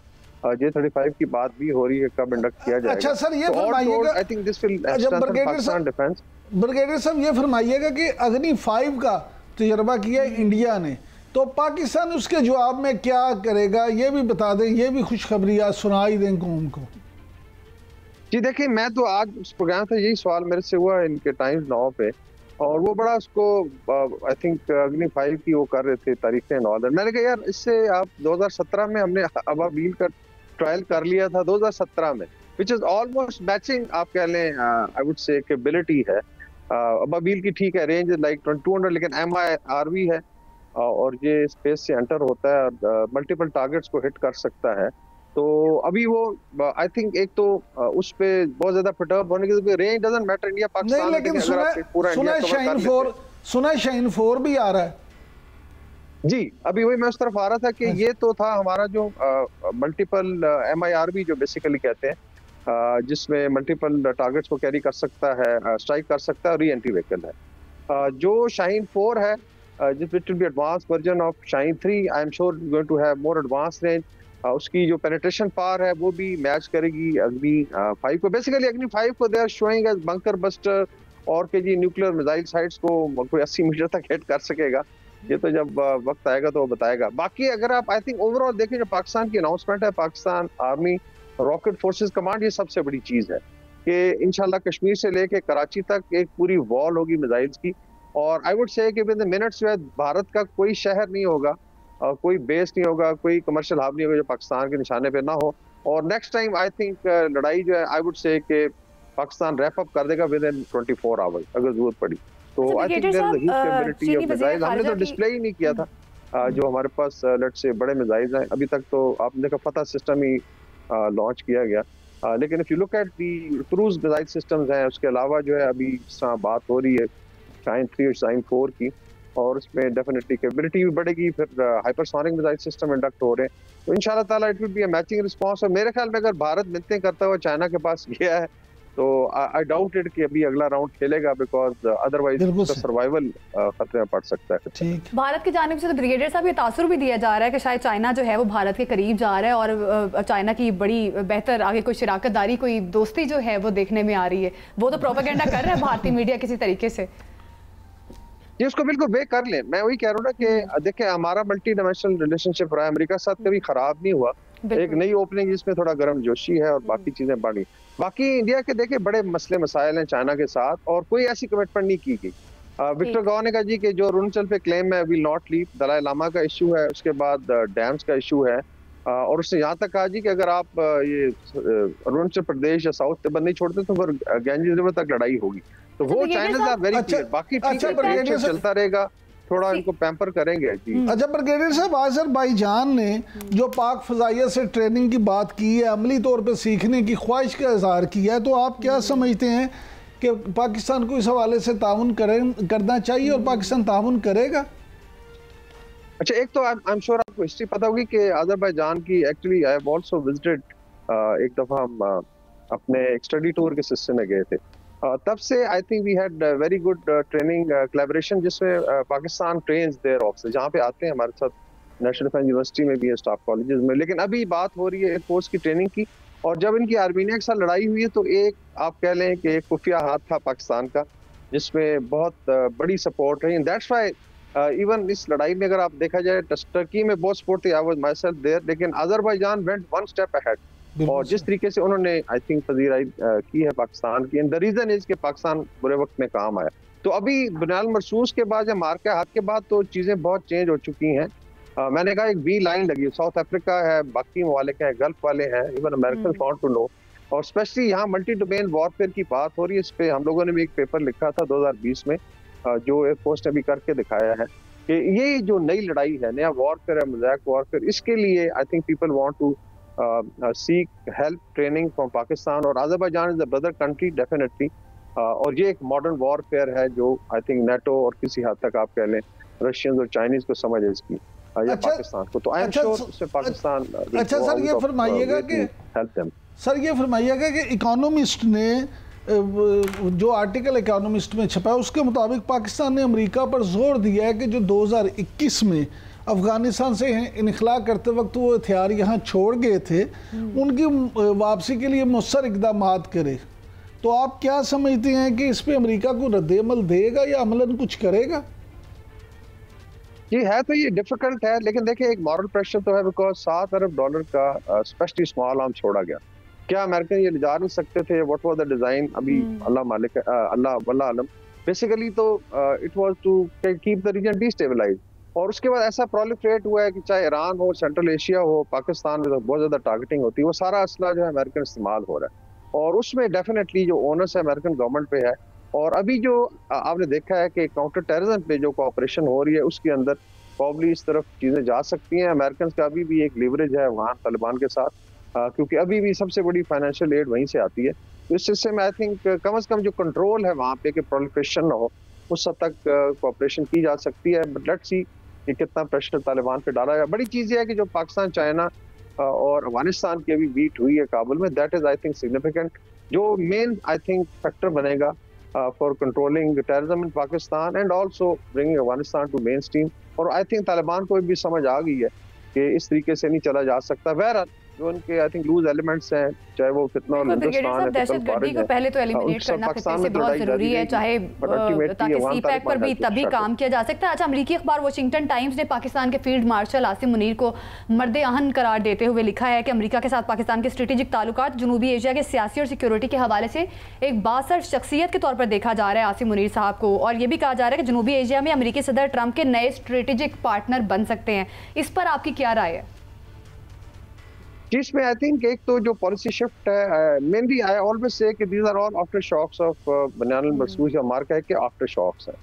J-35 की बात भी हो रही है कब इंडक्ट किया जाएगा। अच्छा सर, ये फरमाइएगा, I think this will strengthen Pakistan defence. Brigadier साहब ये फरमाइएगा कि अग्नि 5 का तजर्बा किया इंडिया ने, तो पाकिस्तान उसके जवाब में क्या करेगा ये भी बता दें, ये भी खुशखबरी आज सुनाई दें कौम को। जी देखिए, मैं तो आज उस प्रोग्राम था, यही सवाल मेरे से हुआ इनके टाइम्स नाउ पे, और वो बड़ा उसको आई थिंक अग्नि 5 की वो कर रहे थे तारीखें नॉर्दर्न। मैंने कहा यार इससे आप 2017 में हमने अबाबील का ट्रायल कर लिया था 2017 में, विच इज ऑलमोस्ट मैचिंग आप कह लें आई वुड से कैपेबिलिटी है अबाबील की। ठीक है रेंज लाइक 200, लेकिन MIRV है और ये स्पेस से एंटर होता है और मल्टीपल टारगेट्स को हिट कर सकता है। तो अभी वो आई थिंक एक तो उस पे बहुत ज्यादा परटर्ब होने की range doesn't matter India Pakistan, नहीं, लेकिन सुना शाहीन 4 भी आ रहा है जी। अभी वही मैं उस तरफ आ रहा था कि ये तो था हमारा जो मल्टीपल MIRV जो बेसिकली कहते हैं, जिसमें मल्टीपल टारगेट्स को कैरी कर सकता है, स्ट्राइक कर सकता है, री एंट्री व्हीकल है। जो शाहीन 4 है जिस which will be advance version of Shaheen 3, I am sure going to have more advance range. उसकी जो पेनिट्रेशन पावर है वो भी मैच करेगी अग्नि 5 को। बेसिकली अग्नि 5 को they are showing as bunker buster, और के जी न्यूक्लियर मिसाइल साइट्स को कोई 80 मीटर तक हिट कर सकेगा। ये तो जब वक्त आएगा तो वो बताएगा। बाकी अगर आप आई थिंक ओवरऑल देखें, जो पाकिस्तान की अनाउंसमेंट है, Pakistan army rocket forces command, ये सबसे बड़ी चीज है कि इंशाल्लाह कश्मीर से लेके कराची तक एक पूरी वॉल होगी मिसाइल्स की। और आई वुड से कि विद इन मिनट्स जो है भारत का कोई शहर नहीं होगा, कोई बेस नहीं होगा, कोई कमर्शियल हब नहीं होगा जो पाकिस्तान के निशाने पे ना हो। और नेक्स्ट टाइम आई थिंक लड़ाई जो है आई वुड से कि पाकिस्तान रैप अप कर देगा विद इन 24 आवर्स अगर जरूरत पड़ी तो। I think there is a huge capability of missiles. हमने तो डिस्प्ले ही नहीं किया था जो हमारे पास लेट्स से बड़े मिसाइल्स हैं अभी तक। तो आपने देखा फतह सिस्टम ही लॉन्च किया गया, लेकिन if you look at the cruise missile systems हैं, उसके अलावा जो है अभी बात हो रही है शाइन 3 और शाइन 4 की, और उसमें डेफिनेटली कैपेबिलिटी भी बढ़ेगी। फिर हाइपरसोनिक मिसाइल सिस्टम इंडक्ट हो रहे हैं, तो इंशाल्लाह ताला it will be a matching response. और मेरे ख्याल में अगर भारत मिलते करता हुआ चाइना के पास गया है तो आई डाउट इट कि अभी अगला राउंड खेलेगा, बिकॉज अदरवाइज उसका सर्वाइवल खतरे में पड़ सकता है। ठीक, भारत की जानिब से तो ब्रिगेडियर साहब ये तासुर भी दिया जा रहा है कि शायद चाइना जो है वो भारत के करीब जा रहा है और चाइना की बड़ी बेहतर आगे कोई शराकतदारी, कोई दोस्ती जो है वो देखने में आ रही है। वो तो प्रोपेगेंडा कर रहा है भारतीय मीडिया किसी तरीके से। ये उसको बिल्कुल वे कर ले। मैं वही कह रहा हूँ ना कि देखिए हमारा मल्टी डायमेंशनल रिलेशनशिप रहा है, अमेरिका के साथ कभी खराब नहीं हुआ। एक नई ओपनिंग जिसमें थोड़ा गर्म जोशी है और बाकी चीजें बढ़ी। बाकी इंडिया के देखिए बड़े मसले मसाइल हैं चाइना के साथ, और कोई ऐसी कमिटमेंट नहीं की गई। विक्टर गॉ ने कहा जी कि जो अरुणाचल पे क्लेम है will not leave, Dalai Lama का इशू है, उसके बाद डैम्स का इशू है, और उसने यहाँ तक कहा जी कि अगर आप ये अरुणाचल प्रदेश या साउथ तिब्बत नहीं छोड़ते तो फिर गैंजेस रिवर तक लड़ाई होगी। तो वो चाइना आर वेरी क्लियर। बाकी ठीक है, चलता रहेगा, थोड़ा इनको पैम्पर करेंगे जी। अच्छा ब्रिगेडियर साहब, अज़रबैजान ने जो पाक फजाइया से ट्रेनिंग की बात की है, अमली तौर पे सीखने की ख्वाहिश का इजहार किया है, तो आप क्या समझते हैं कि पाकिस्तान को इस हवाले से ताउन करना चाहिए और पाकिस्तान ताउन करेगा? अच्छा, एक तो आई एम श्योर आपको हिस्ट्री पता होगी कि अज़रबैजान की actually I have also visited, एक दफा हम अपने स्टडी टूर के सिलसिले में गए थे। तब से I think we had very good training collaboration, जिसमें पाकिस्तान ट्रेन्स देयर ऑफिसर्स जहाँ पे आते हैं हमारे साथ नेशनल डिफेंस यूनिवर्सिटी में भी है, स्टाफ कॉलेजेस में। लेकिन अभी बात हो रही है एयरफोर्स की ट्रेनिंग की, और जब इनकी आर्मीनिया के साथ लड़ाई हुई है तो एक आप कह लें कि एक खुफिया हाथ था पाकिस्तान का, जिसमें बहुत बड़ी सपोर्ट रही। दैट्स व्हाई इवन इस लड़ाई में अगर आप देखा जाए टर्की में बहुत सपोर्ट थी, I was myself there, लेकिन Azerbaijan went one step ahead. और जिस तरीके से उन्होंने आई थिंक पजीराई की है पाकिस्तान की, एंड द रीजन इज कि पाकिस्तान बुरे वक्त में काम आया। तो अभी बुनियाल मरसूस के बाद या मार के हाथ के बाद तो चीजें बहुत चेंज हो चुकी हैं। मैंने कहा एक बी लाइन लगी, साउथ अफ्रीका है, बाकी ममालिक हैं, गल्फ वाले हैं, even American want to know, और स्पेशली यहाँ मल्टी डोमेन वॉरफेयर की बात हो रही है। इस पे हम लोगों ने भी एक पेपर लिखा था 2020 में, जो एयरफोर्स ने भी करके दिखाया है कि ये जो नई लड़ाई है, नया वॉरफेयर है, मोज़ैक वॉरफेयर, इसके लिए I think people want to seek help training from Pakistan, और Azerbaijan is a brother country definitely. और ये एक मॉडर्न वॉरफेयर है जो आई थिंक नेटो और किसी हद तक आप कह लें रशियंस और चाइनीज को समझ है इसकी, या पाकिस्तान को। तो आई एम श्योर उससे पाकिस्तान। अच्छा सर, ये फरमाइएगा कि इकोनॉमिस्ट ने जो आर्टिकल इकोनॉमिस्ट में छपा है उसके मुताबिक पाकिस्तान ने अमेरिका पर जोर दिया है कि जो 2021 में अफगानिस्तान से इनखला करते वक्त वो हथियार यहाँ छोड़ गए थे, उनकी वापसी के लिए मुसर इकदाम करे। तो आप क्या समझते हैं कि इस पे अमेरिका को रद्द-ए-अमल देगा या अमलन कुछ करेगा? ये है तो ये डिफिकल्ट है, लेकिन देखिए एक मॉरल प्रेशर तो है, बिकॉज $7 अरब का स्पेशली स्मॉल आर्म छोड़ा गया। क्या अमेरिकन ये ले जा नहीं सकते थे? What was the design? अभी अल्लाह मालिक, अल्लाह वल्लाह आलम। बेसिकली तो it was to keep the region destabilize, और उसके बाद ऐसा प्रोलिफरेट हुआ है कि चाहे ईरान हो, सेंट्रल एशिया हो, पाकिस्तान में तो बहुत ज़्यादा टारगेटिंग होती है। वो सारा असला जो है अमेरिकन इस्तेमाल हो रहा है, और उसमें डेफिनेटली जो ओनर्स है अमेरिकन गवर्नमेंट पे है। और अभी जो आपने देखा है कि काउंटर टेररिज्म पे जो कोऑपरेशन हो रही है, उसके अंदर प्रॉब्ली इस तरफ चीज़ें जा सकती हैं। अमेरिकन का अभी भी एक लीवरेज है वहाँ तालिबान के साथ, क्योंकि अभी भी सबसे बड़ी फाइनेंशियल एड वहीं से आती है। तो इस सिलसिले में आई थिंक कम अज़ कम जो कंट्रोल है वहाँ पे कि प्रोलिफरेशन ना हो, उस हद तक कोऑपरेशन की जा सकती है। बट लेट्स सी कि कितना प्रेशर तालिबान पे डाला है। बड़ी चीज़ है कि जो पाकिस्तान, चाइना और अफगानिस्तान की अभी बीट हुई है काबुल में, that is I think significant, जो मेन आई थिंक फैक्टर बनेगा for controlling terrorism in Pakistan and also bringing Afghanistan to main stream. और आई थिंक तालिबान को भी समझ आ गई है कि इस तरीके से नहीं चला जा सकता। बहरहाल जो उनके आई थिंक लूज एलिमेंट्स हैं, चाहे वो फितना और हिंदुस्तान है, दहशतगर्दी को पहले तो एलिमिनेट करना खत्ते से बहुत जरूरी है, चाहे ताकि सीपैक पर भी तभी काम किया जा सकता है। अच्छा, अमेरिकी अखबार वाशिंगटन टाइम्स ने पाकिस्तान के फील्ड मार्शल आसिम मुनीर को मर्द आहन करार देते हुए लिखा है कि अमेरिका के साथ पाकिस्तान के स्ट्रेटेजिक ताल्लुकात जनूबी एशिया के सियासी और सिक्योरिटी के हवाले से एक बासर शख्सियत के तौर पर देखा जा रहा है आसिम मुनीर साहब को, और ये भी कहा जा रहा है कि जनूबी एशिया में अमेरिकी सदर ट्रंप के नए स्ट्रेटेजिक पार्टनर बन सकते हैं। इस पर आपकी क्या राय है? जिसमें आई थिंक एक तो जो पॉलिसी शिफ्ट है, मेनली आई ऑलवेज से कि these are all after shocks of बनियान मखसूस या मार्का है कि आफ्टर शॉक्स है।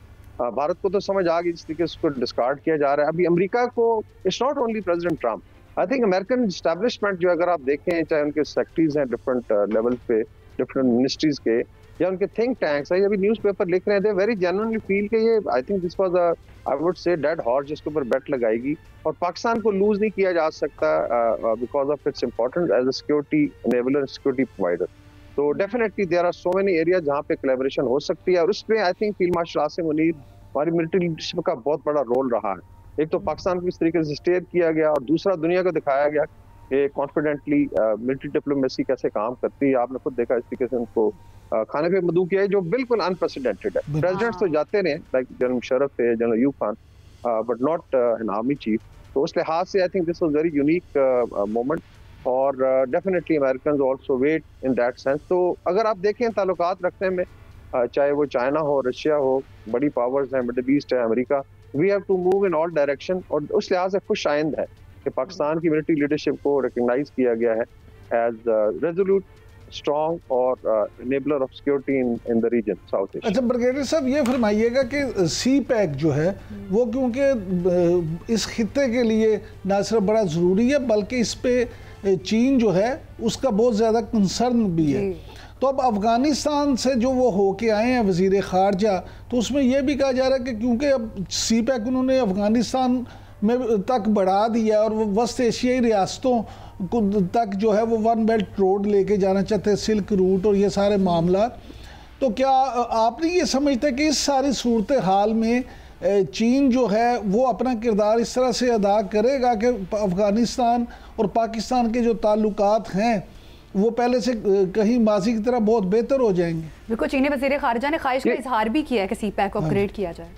भारत को तो समझ आ गई जिस तरीके से उसको डिस्कार्ड किया जा रहा है। अभी अमेरिका को, it's not only president Trump, I think American establishment जो अगर आप देखें, चाहे उनके सेक्रेटरीज हैं डिफरेंट लेवल पे, डिफरेंट मिनिस्ट्रीज के, या उनके थिंक टैंक्स है, अभी न्यूज़पेपर लिख रहे थे, वेरी जेन्युइनली फील कि ये आई think this was a I would say dead horse जिसके ऊपर बेट लगाएगी, और पाकिस्तान को लूज नहीं किया जा सकता because of its importance as a security enabler, security provider. तो definitely there are so many area जहाँ पे कोलैबोरेशन हो सकती है, और उसमें I think field marshal Asim Munir हमारी मिलिट्री लीडरशिप का बहुत बड़ा रोल रहा है। एक तो पाकिस्तान को इस तरीके से स्टेयर किया गया, और दूसरा दुनिया को दिखाया गया कि कॉन्फिडेंटली मिलिट्री डिप्लोमेसी कैसे काम करती है। आपने खुद देखा इस तरीके से उनको खाने पे मदऊ किया है, जो बिल्कुल अनप्रेसिडेंटेड है। प्रेसिडेंट्स तो जाते रहे, लाइक जनरल मुशर्रफ थे, general Ayub Khan, but not an army chief. तो उस लिहाज से I think this was very unique moment, और definitely American also weigh in that sense. तो अगर आप देखें ताल्लुकात रखने में, चाहे वो चाइना हो, रशिया हो, बड़ी पावर्स हैं, मिडिल ईस्ट है, America, we have to move in all direction. और उस लिहाज से खुश आइंद है कि पाकिस्तान की मिलिट्री लीडरशिप को रिकग्नाइज किया गया है एज रेजोल्यूट, स्ट्रॉन्ग और enabler of security in the region South Asia. अच्छा ब्रिगेडियर साहब, ये फरमाइएगा कि सी पैक जो है वो क्योंकि इस खित्ते के लिए ना सिर्फ बड़ा ज़रूरी है, बल्कि इस पे चीन जो है उसका बहुत ज़्यादा कंसर्न भी है। तो अब अफ़गानिस्तान से जो वो होके आए हैं वज़ीर ख़ारजा, तो उसमें यह भी कहा जा रहा है कि क्योंकि अब सी पैक उन्होंने अफ़गानिस्तान में तक बढ़ा दिया और वो वस्त एशियाई रियासतों तक जो है वो वन बेल्ट रोड लेके जाना चाहते हैं, सिल्क रूट और ये सारे मामला। तो क्या आपने ये समझते हैं कि इस सारी सूरत हाल में चीन जो है वो अपना किरदार इस तरह से अदा करेगा कि अफ़गानिस्तान और पाकिस्तान के जो ताल्लुकात हैं वो पहले से कहीं माजी की तरह बहुत बेहतर हो जाएंगे? बिल्कुल, चीनी वज़ीर ख़ारिजा ने ख्वाहिश का इजहार भी किया है कि सी पैक को अपग्रेड किया जाए।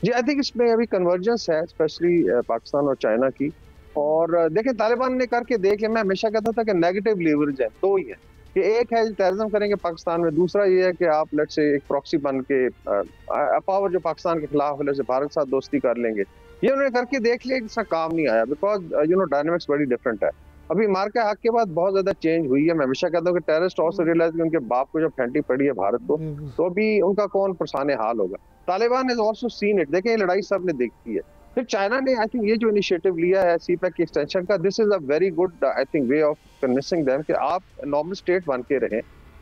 जी, आई थिंक इसमें अभी कन्वर्जेंस है, स्पेशली पाकिस्तान और चाइना की। और देखें, तालिबान ने करके देख लिया। मैं हमेशा कहता था कि नेगेटिव लीवरेज है, दो ही है, कि एक है टेररिज्म करेंगे पाकिस्तान में, दूसरा ये है कि आप लेट्स से एक प्रॉक्सी बन के पावर जो पाकिस्तान के खिलाफ है, भारत के साथ दोस्ती कर लेंगे। ये उन्होंने करके देख लिया, इसका काम नहीं आया, बिकॉज डायनामिक्स बड़ी डिफरेंट है। अभी मार्का हक के बाद बहुत ज्यादा चेंज हुई है। मैं हमेशा कहता हूँ कि टेररिस्ट ऑल्सो रियलाइज कि उनके बाप को जब फेंटी पड़ी है भारत को, तो अभी उनका कौन परेशान हाल होगा। Taliban has also seen it. देखें, ये लड़ाई सब ने देखी है। फिर चाइना ने आई थिंक ये जो इनिशिएटिव लिया है सी पैक की एक्सटेंशन का, this is a very good I think way of convincing them कि आप नॉर्मल स्टेट बन के रहें,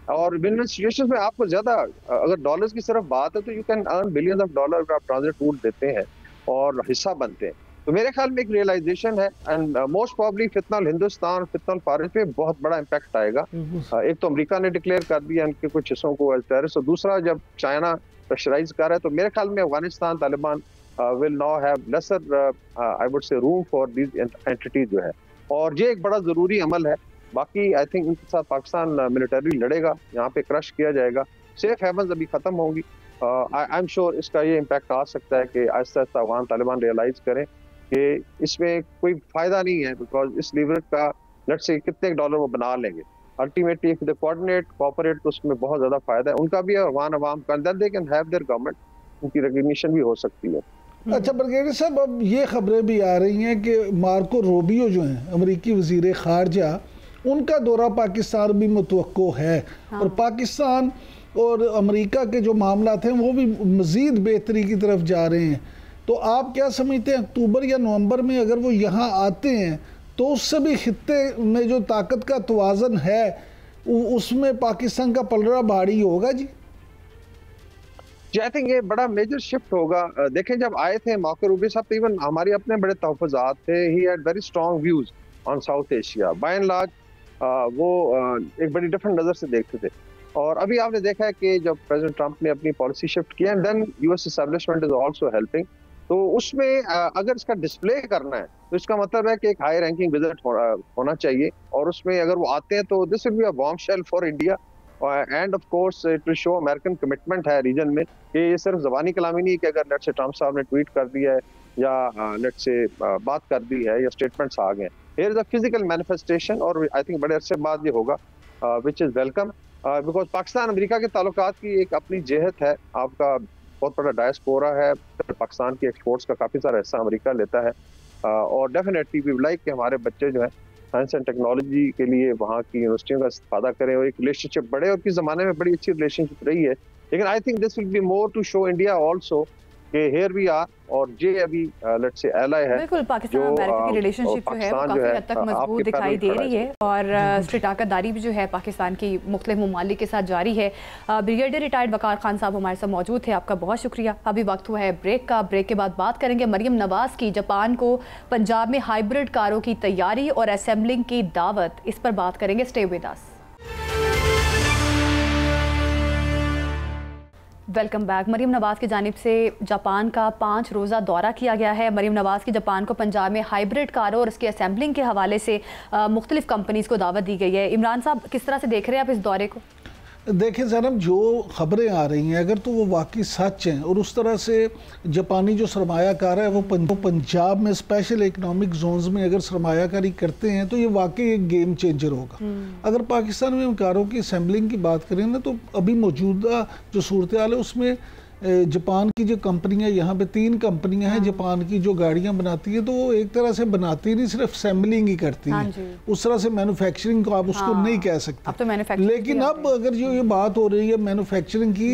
और विन विन सिचुएशंस में आपको ज्यादा, अगर डॉलर्स की सिर्फ बात है तो you can earn billions of dollar अगर आप ट्रांजिट रूट देते हैं और हिस्सा बनते हैं। तो मेरे ख्याल में एक रियलाइजेशन है, एंड मोस्ट प्रोबेबली फितनल हिंदुस्तान, फितनल फारिस पे बहुत बड़ा इम्पैक्ट आएगा। एक तो अमेरिका ने डिक्लेयर कर दिया उनके कुछ हिस्सों को एज टेररिस्ट, और दूसरा जब चाइना प्रेशराइज कर रहा है, तो मेरे ख्याल में Afghanistan Taliban will now have lesser I would say room for these entities जो है, और ये एक बड़ा ज़रूरी अमल है। बाकी आई थिंक इनके साथ पाकिस्तान मिलिटरी लड़ेगा, यहाँ पे क्रश किया जाएगा, सेफ हेवन्स अभी ख़त्म होंगी। आई एम श्योर इसका ये इम्पैक्ट आ सकता है कि आहिस्ता आहिस्ता अफगान तालिबान रियलाइज करें कि इसमें कोई फ़ायदा नहीं है, बिकॉज इस लीवरेज का लेट्स से कितने डॉलर वो बना लेंगे। Ultimately if they coordinate cooperate तो उसमें बहुत ज़्यादा फ़ायदा है उनका भी, अफगान अवाम का, then they can have their government, उनकी रिकग्निशन भी हो सकती है। अच्छा ब्रिगेडियर साहब, अब ये खबरें भी आ रही हैं कि मार्को रूबियो जो हैं अमेरिकी वज़ीर ख़ारजा, उनका दौरा पाकिस्तान भी मुतवक्को है। हाँ। और पाकिस्तान और अमेरिका के जो मामला थे वो भी मज़ीद बेहतरी की तरफ जा रहे हैं। तो आप क्या समझते हैं, अक्टूबर या नवंबर में अगर वो यहाँ आते हैं तो उससे भी खित्ते में जो ताकत का तवाज़न है उसमें पाकिस्तान का पलड़ा भारी होगा? जी आई थिंक ये बड़ा मेजर शिफ्ट होगा। देखें, जब आए थे मौके रूबी साहब, इवन हमारे अपने बड़े तहफ़्फ़ुज़ात थे, he had very strong views on South Asia. By and large वो एक बड़ी डिफरेंट नज़र से देखते थे। और अभी आपने देखा है कि जब प्रेसिडेंट ट्रंप ने अपनी पॉलिसी शिफ्ट किया, and then US establishment is also helping. तो उसमें अगर इसका डिस्प्ले करना है तो इसका मतलब है कि एक हाई रैंकिंग विजिट होना चाहिए, और उसमें अगर वो आते हैं तो this will be a bombshell for India, end of course it will show American commitment है रीजन में, कि ये सिर्फ ज़बानी कलामी नहीं है कि अगर लेट्स से ट्रम्प साहब ने ट्वीट कर दिया है या लेट्स से बात कर दी है या स्टेटमेंट्स आ गए, here is a physical manifestation, और आई थिंक बड़े अरसे बाद ये होगा, which is welcome, because Pakistan America के ताल्लुकात की एक अपनी जेहत है, आपका बहुत बड़ा डायस्पोरा है, पाकिस्तान की एक्सपोर्ट्स का काफ़ी सारा हिस्सा अमेरिका लेता है, और डेफिनेटली वी लाइक कि हमारे बच्चे जो है साइंस एंड टेक्नोलॉजी के लिए वहाँ की यूनिवर्सिटियों का इस्तेफादा करें, और एक रिलेशनशिप बढ़े, और किस ज़माने में बड़ी अच्छी रिलेशनशिप रही है, लेकिन I think this will be more to show India also कि हियर वी आर, और ये अभी लेट्स से एलाई है। बिल्कुल, पाकिस्तान अमेरिका की रिलेशनशिप जो है वो काफ़ी हद तक मजबूत दिखाई दे रही है, और स्ट्रिटाकतदारी भी जो है पाकिस्तान की मुख्तलिफ ममालिक के साथ जारी है। ब्रिगेडियर रिटायर्ड वकार खान साहब हमारे साथ मौजूद थे, आपका बहुत शुक्रिया। अभी वक्त हुआ है ब्रेक का, ब्रेक के बाद बात करेंगे मरियम नवाज की जापान को पंजाब में हाइब्रिड कारों की तैयारी और असेंबलिंग की दावत, इस पर बात करेंगे। Stay with us. Welcome back. Maryam Nawaz की जानिब से जापान का 5 रोज़ा दौरा किया गया है। मरियम नवाज की जापान को पंजाब में हाइब्रिड कारों और उसकी असेंबलिंग के हवाले से मुख्तलिफ कंपनीज़ को दावत दी गई है। इमरान साहब, किस तरह से देख रहे हैं आप इस दौरे को? देखिए ज़ैनब, जो ख़बरें आ रही हैं अगर तो वो वाकई सच हैं, और उस तरह से जापानी जो सरमायाकार है वो पंजाब में स्पेशल इकनॉमिक जोन्स में अगर सरमायाकारी करते हैं तो ये वाकई एक गेम चेंजर होगा। अगर पाकिस्तान में कारों की असेंबलिंग की बात करें ना, तो अभी मौजूदा जो सूरत हाल है उसमें जापान की जो कंपनियां, यहाँ पे 3 कंपनियां हैं जापान की जो गाड़ियां बनाती है, तो वो एक तरह से बनाती नहीं, सिर्फ असेंबलिंग ही करती हैं। उस तरह से मैन्युफैक्चरिंग को आप उसको नहीं कह सकते। तो लेकिन अब अगर जो ये बात हो रही है मैन्युफैक्चरिंग की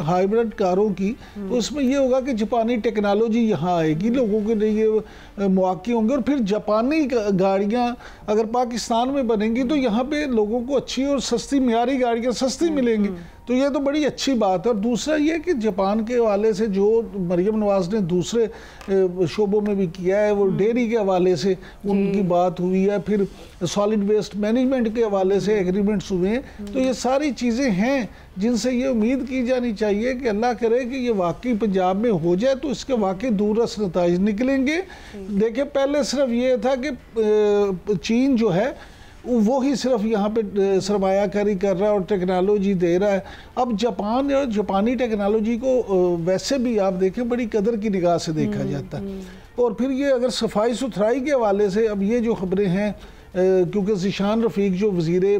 हाइब्रिड कारों की, तो उसमें ये होगा कि जापानी टेक्नोलॉजी यहाँ आएगी, लोगों के लिए मौके होंगे, और फिर जापानी गाड़ियाँ अगर पाकिस्तान में बनेंगी तो यहाँ पे लोगों को अच्छी और सस्ती मियारी गाड़ियाँ सस्ती मिलेंगी, तो ये तो बड़ी अच्छी बात है। और दूसरा ये कि जापान के हवाले से जो मरियम नवाज ने दूसरे शोबों में भी किया है, वो डेयरी के हवाले से उनकी बात हुई है, फिर सॉलिड वेस्ट मैनेजमेंट के हवाले से एग्रीमेंट्स हुए हैं, तो ये सारी चीज़ें हैं जिनसे ये उम्मीद की जानी चाहिए कि अल्लाह करे कि ये वाकई पंजाब में हो जाए, तो इसके वाकई दूररस नताइज निकलेंगे। देखिए, पहले सिर्फ ये था कि चीन जो है वो ही सिर्फ यहाँ पे सरमायाकारी कर रहा है और टेक्नोलॉजी दे रहा है। अब जापान और जापानी टेक्नोलॉजी को वैसे भी आप देखें बड़ी कदर की निगाह से देखा जाता है। और फिर ये अगर सफाई सुथराई के हवाले से अब ये जो खबरें हैं, क्योंकि ज़िशान रफ़ीक जो वज़ीरे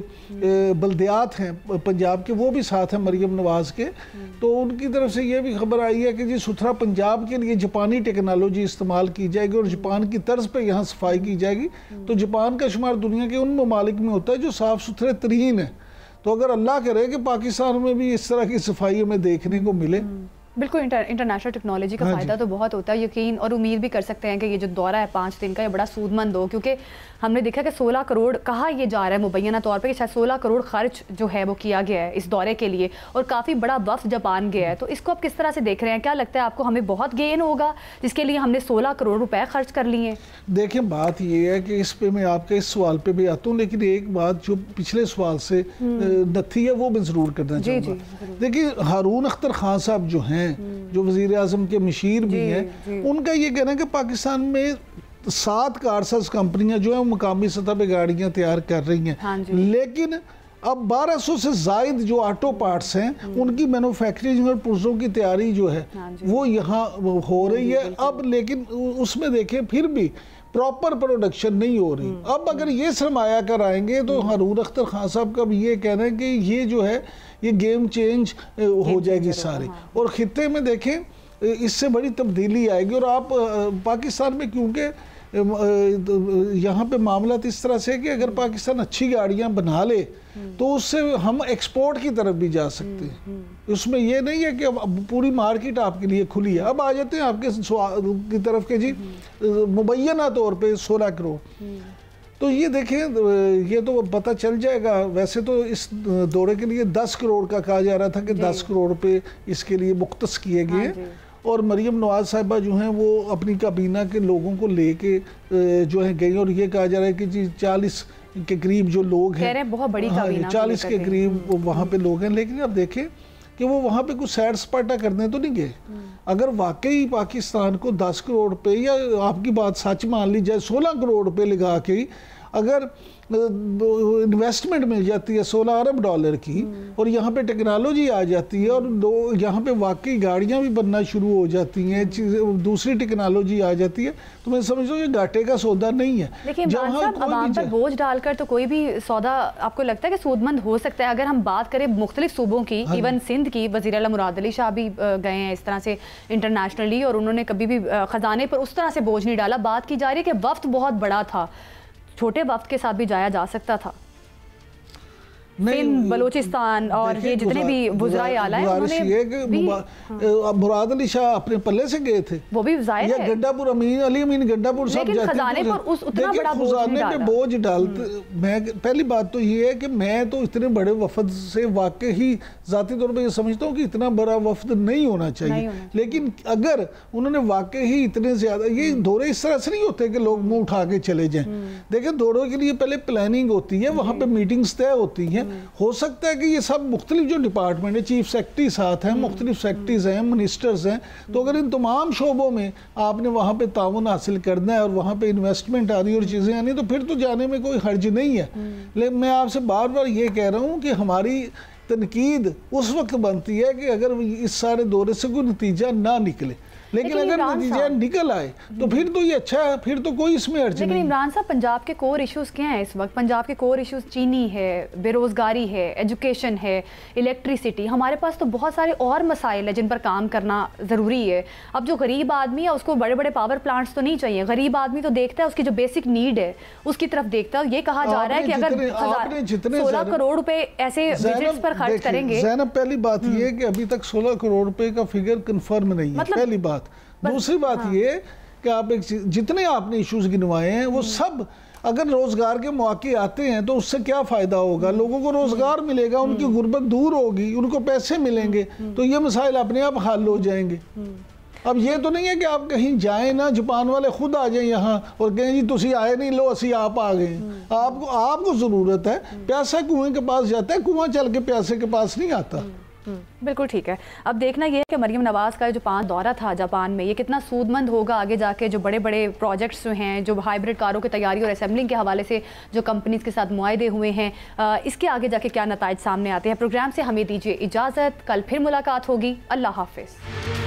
बल्दियात हैं पंजाब के, वो भी साथ हैं मरियम नवाज़ के, तो उनकी तरफ से ये भी खबर आई है कि जी सुथरा पंजाब के लिए जापानी टेक्नोलॉजी इस्तेमाल की जाएगी और जापान की तर्ज पे यहाँ सफाई की जाएगी। तो जापान का शुमार दुनिया के उन ममालिक में होता है जो साफ़ सुथरे तरीन है। तो अगर अल्लाह करे कि पाकिस्तान में भी इस तरह की सफाई हमें देखने को मिले। बिल्कुल, इंटरनेशनल टेक्नोलॉजी का फ़ायदा तो बहुत होता है। यकीन और उम्मीद भी कर सकते हैं कि ये जो दौरा है 5 दिन का, ये बड़ा सूदमंद हो, क्योंकि हमने देखा कि 16 करोड़ कहा यह जा रहा है मुबैना तौर पे कि शायद 16 करोड़ खर्च जो है वो किया गया है इस दौरे के लिए, और काफ़ी बड़ा वफ्द जापान गया है। तो इसको आप किस तरह से देख रहे हैं? क्या लगता है आपको हमें बहुत गेन होगा जिसके लिए हमने 16 करोड़ रुपए खर्च कर लिए हैं? देखिए, बात ये है कि इस पे मैं आपके इस सवाल पे भी आता हूँ, लेकिन एक बात जो पिछले सवाल से नथी है वो मैं ज़रूर करना चाहूँगा। देखिए, हारून अख्तर खान साहब जो हैं, जो वज़ीर आज़म के मशीर भी हैं, उनका ये कहना है कि पाकिस्तान में 7 कारसाज कंपनियां जो है मुकामी सतह पे गाड़ियां तैयार कर रही हैं, लेकिन अब 1200 से ज़ायद जो ऑटो पार्ट्स हैं उनकी मैन्युफैक्चरिंग और पुर्जों की तैयारी जो है वो यहाँ हो रही है अब, लेकिन उसमें देखें फिर भी प्रॉपर प्रोडक्शन नहीं हो रही। अब अगर ये सरमाया कर आएंगे तो हारून अख्तर खान साहब का भी ये कहना है कि ये जो है ये गेम चेंज हो जाएगी सारी, और खित्ते में देखें इससे बड़ी तब्दीली आएगी। और आप पाकिस्तान में क्योंकि यहाँ पे मामला इस तरह से है कि अगर पाकिस्तान अच्छी गाड़ियाँ बना ले तो उससे हम एक्सपोर्ट की तरफ भी जा सकते हैं। उसमें ये नहीं है कि अब पूरी मार्केट आपके लिए खुली है। अब आ जाते हैं आपके की तरफ के जी मुबैना तौर पे 16 करोड़, तो ये देखें, ये तो पता चल जाएगा। वैसे तो इस दौरे के लिए 10 करोड़ का कहा जा रहा था कि 10 करोड़ रुपए इसके लिए मुख्तस किए गए हैं। और मरियम नवाज साहिबा जो हैं वो अपनी काबीना के लोगों को लेके जो है गई, और ये कहा जा रहा है कि जी 40 के करीब जो लोग हैं, बहुत बड़ी काबीना, 40 के करीब वहाँ पे लोग हैं। लेकिन अब देखें कि वो वहाँ पे कुछ सैर सपाटा करने तो नहीं गए। अगर वाकई पाकिस्तान को 10 करोड़ पे, या आपकी बात सच मान ली जाए 16 करोड़ पे लगा के अगर इन्वेस्टमेंट मिल जाती है 16 अरब डॉलर की, और यहाँ पे टेक्नोलॉजी आ जाती है, और यहाँ पे वाकई गाड़ियाँ भी बनना शुरू हो जाती हैं, दूसरी टेक्नोलॉजी आ जाती है, तो मैं समझता हूँ ये घाटे का सौदा नहीं है। लेकिन आवाम पर बोझ डालकर तो कोई भी सौदा आपको लगता है कि सूदमंद हो सकता है? अगर हम बात करें मुख्तलिफ सूबों की, इवन सिंध की, वज़ीर आला मुराद अली शाह भी गए हैं इस तरह से इंटरनेशनली, और उन्होंने कभी भी ख़जाने पर उस तरह से बोझ नहीं डाला। बात की जा रही है कि वफ्त बहुत बड़ा था, छोटे वक्त के साथ भी जाया जा सकता था। सिंध, बलूचिस्तान और ये जितने भी वज़राए आला हैं, उन्होंने मुराद अली शाह अपने पल्ले से गए थे, वो भी जाहिर है। गंडापुर अली अमीन गंडापुर सब जाते थे, खजाने पे बोझ डालते। मैं पहली बात तो ये है कि मैं तो इतने बड़े वफद से वाकई ही ज़ाती तौर पर ये समझता हूँ कि इतना बड़ा वफद नहीं होना चाहिए, लेकिन अगर उन्होंने वाकई ही इतने ज़्यादा, ये दौरे इस तरह से नहीं होते कि लोग मुँह उठा के चले जाएं। देखिए, दौरों के लिए पहले प्लानिंग होती है, वहाँ पे मीटिंग्स तय होती हैं। हो सकता है कि ये सब मुख्तलिफ जो डिपार्टमेंट है, चीफ सेक्रेटरी साथ हैं, मुख्तलिफ सेक्रेटरीज हैं, मिनिस्टर्स हैं, तो अगर इन तमाम शोबों में आपने वहाँ पे ताउन हासिल करना है और वहाँ पे इन्वेस्टमेंट आनी और चीज़ें आनी, तो फिर तो जाने में कोई हर्ज नहीं है। लेकिन मैं आपसे बार बार ये कह रहा हूँ कि हमारी तनकीद उस वक्त बनती है कि अगर इस सारे दौरे से कोई नतीजा ना निकले, लेकिन अगर नतीजा निकल आए तो फिर तो ये अच्छा है, फिर तो कोई इसमें अर्ज नहीं। लेकिन इमरान साहब, पंजाब के कोर इश्यूज क्या हैं इस वक्त? पंजाब के कोर इश्यूज चीनी है, बेरोजगारी है, एजुकेशन है, इलेक्ट्रिसिटी। हमारे पास तो बहुत सारे और मसाइल है जिन पर काम करना ज़रूरी है। अब जो गरीब आदमी है उसको बड़े बड़े पावर प्लांट्स तो नहीं चाहिए। गरीब आदमी तो देखता है उसकी जो बेसिक नीड है उसकी तरफ देखता है। ये कहा जा रहा है कि अगर 16 करोड़ रुपए ऐसे बजट्स पर खर्च करेंगे। ज़ैनब, पहली बात ये है कि अभी तक 16 करोड़ रुपए का फिगर कंफर्म नहीं है, पहली बात। दूसरी बात ये कि आप जितने आपने इश्यूज गिनवाए हैं वो सब अगर रोजगार के मौके आते हैं तो उससे क्या फायदा होगा? लोगों को रोजगार मिलेगा, उनकी गुर्बत दूर होगी, उनको पैसे मिलेंगे, तो ये मसाइल अपने आप हल हो जाएंगे। अब ये तो नहीं है कि आप कहीं जाएं ना, जापान वाले खुद आ जाएं यहाँ और कहें जी तुसी आए नहीं, लो असी आप आ गए। आपको ज़रूरत है, प्यासा कुएं के पास जाता है, कुआं चल के प्यासे के पास नहीं आता। बिल्कुल ठीक है। अब देखना ये है कि मरियम नवाज़ का जो 5 दौरा था जापान में, ये कितना सूदमंद होगा आगे जाके। जो बड़े बड़े प्रोजेक्ट्स जो हैं, जो हाइब्रिड कारों की तैयारी और असेंबलिंग के हवाले से जो कंपनीज के साथ मुआहदे हुए हैं, इसके आगे जाके क्या नताइज सामने आते हैं। प्रोग्राम से हमें दीजिए इजाज़त, कल फिर मुलाकात होगी। अल्लाह हाफिज़।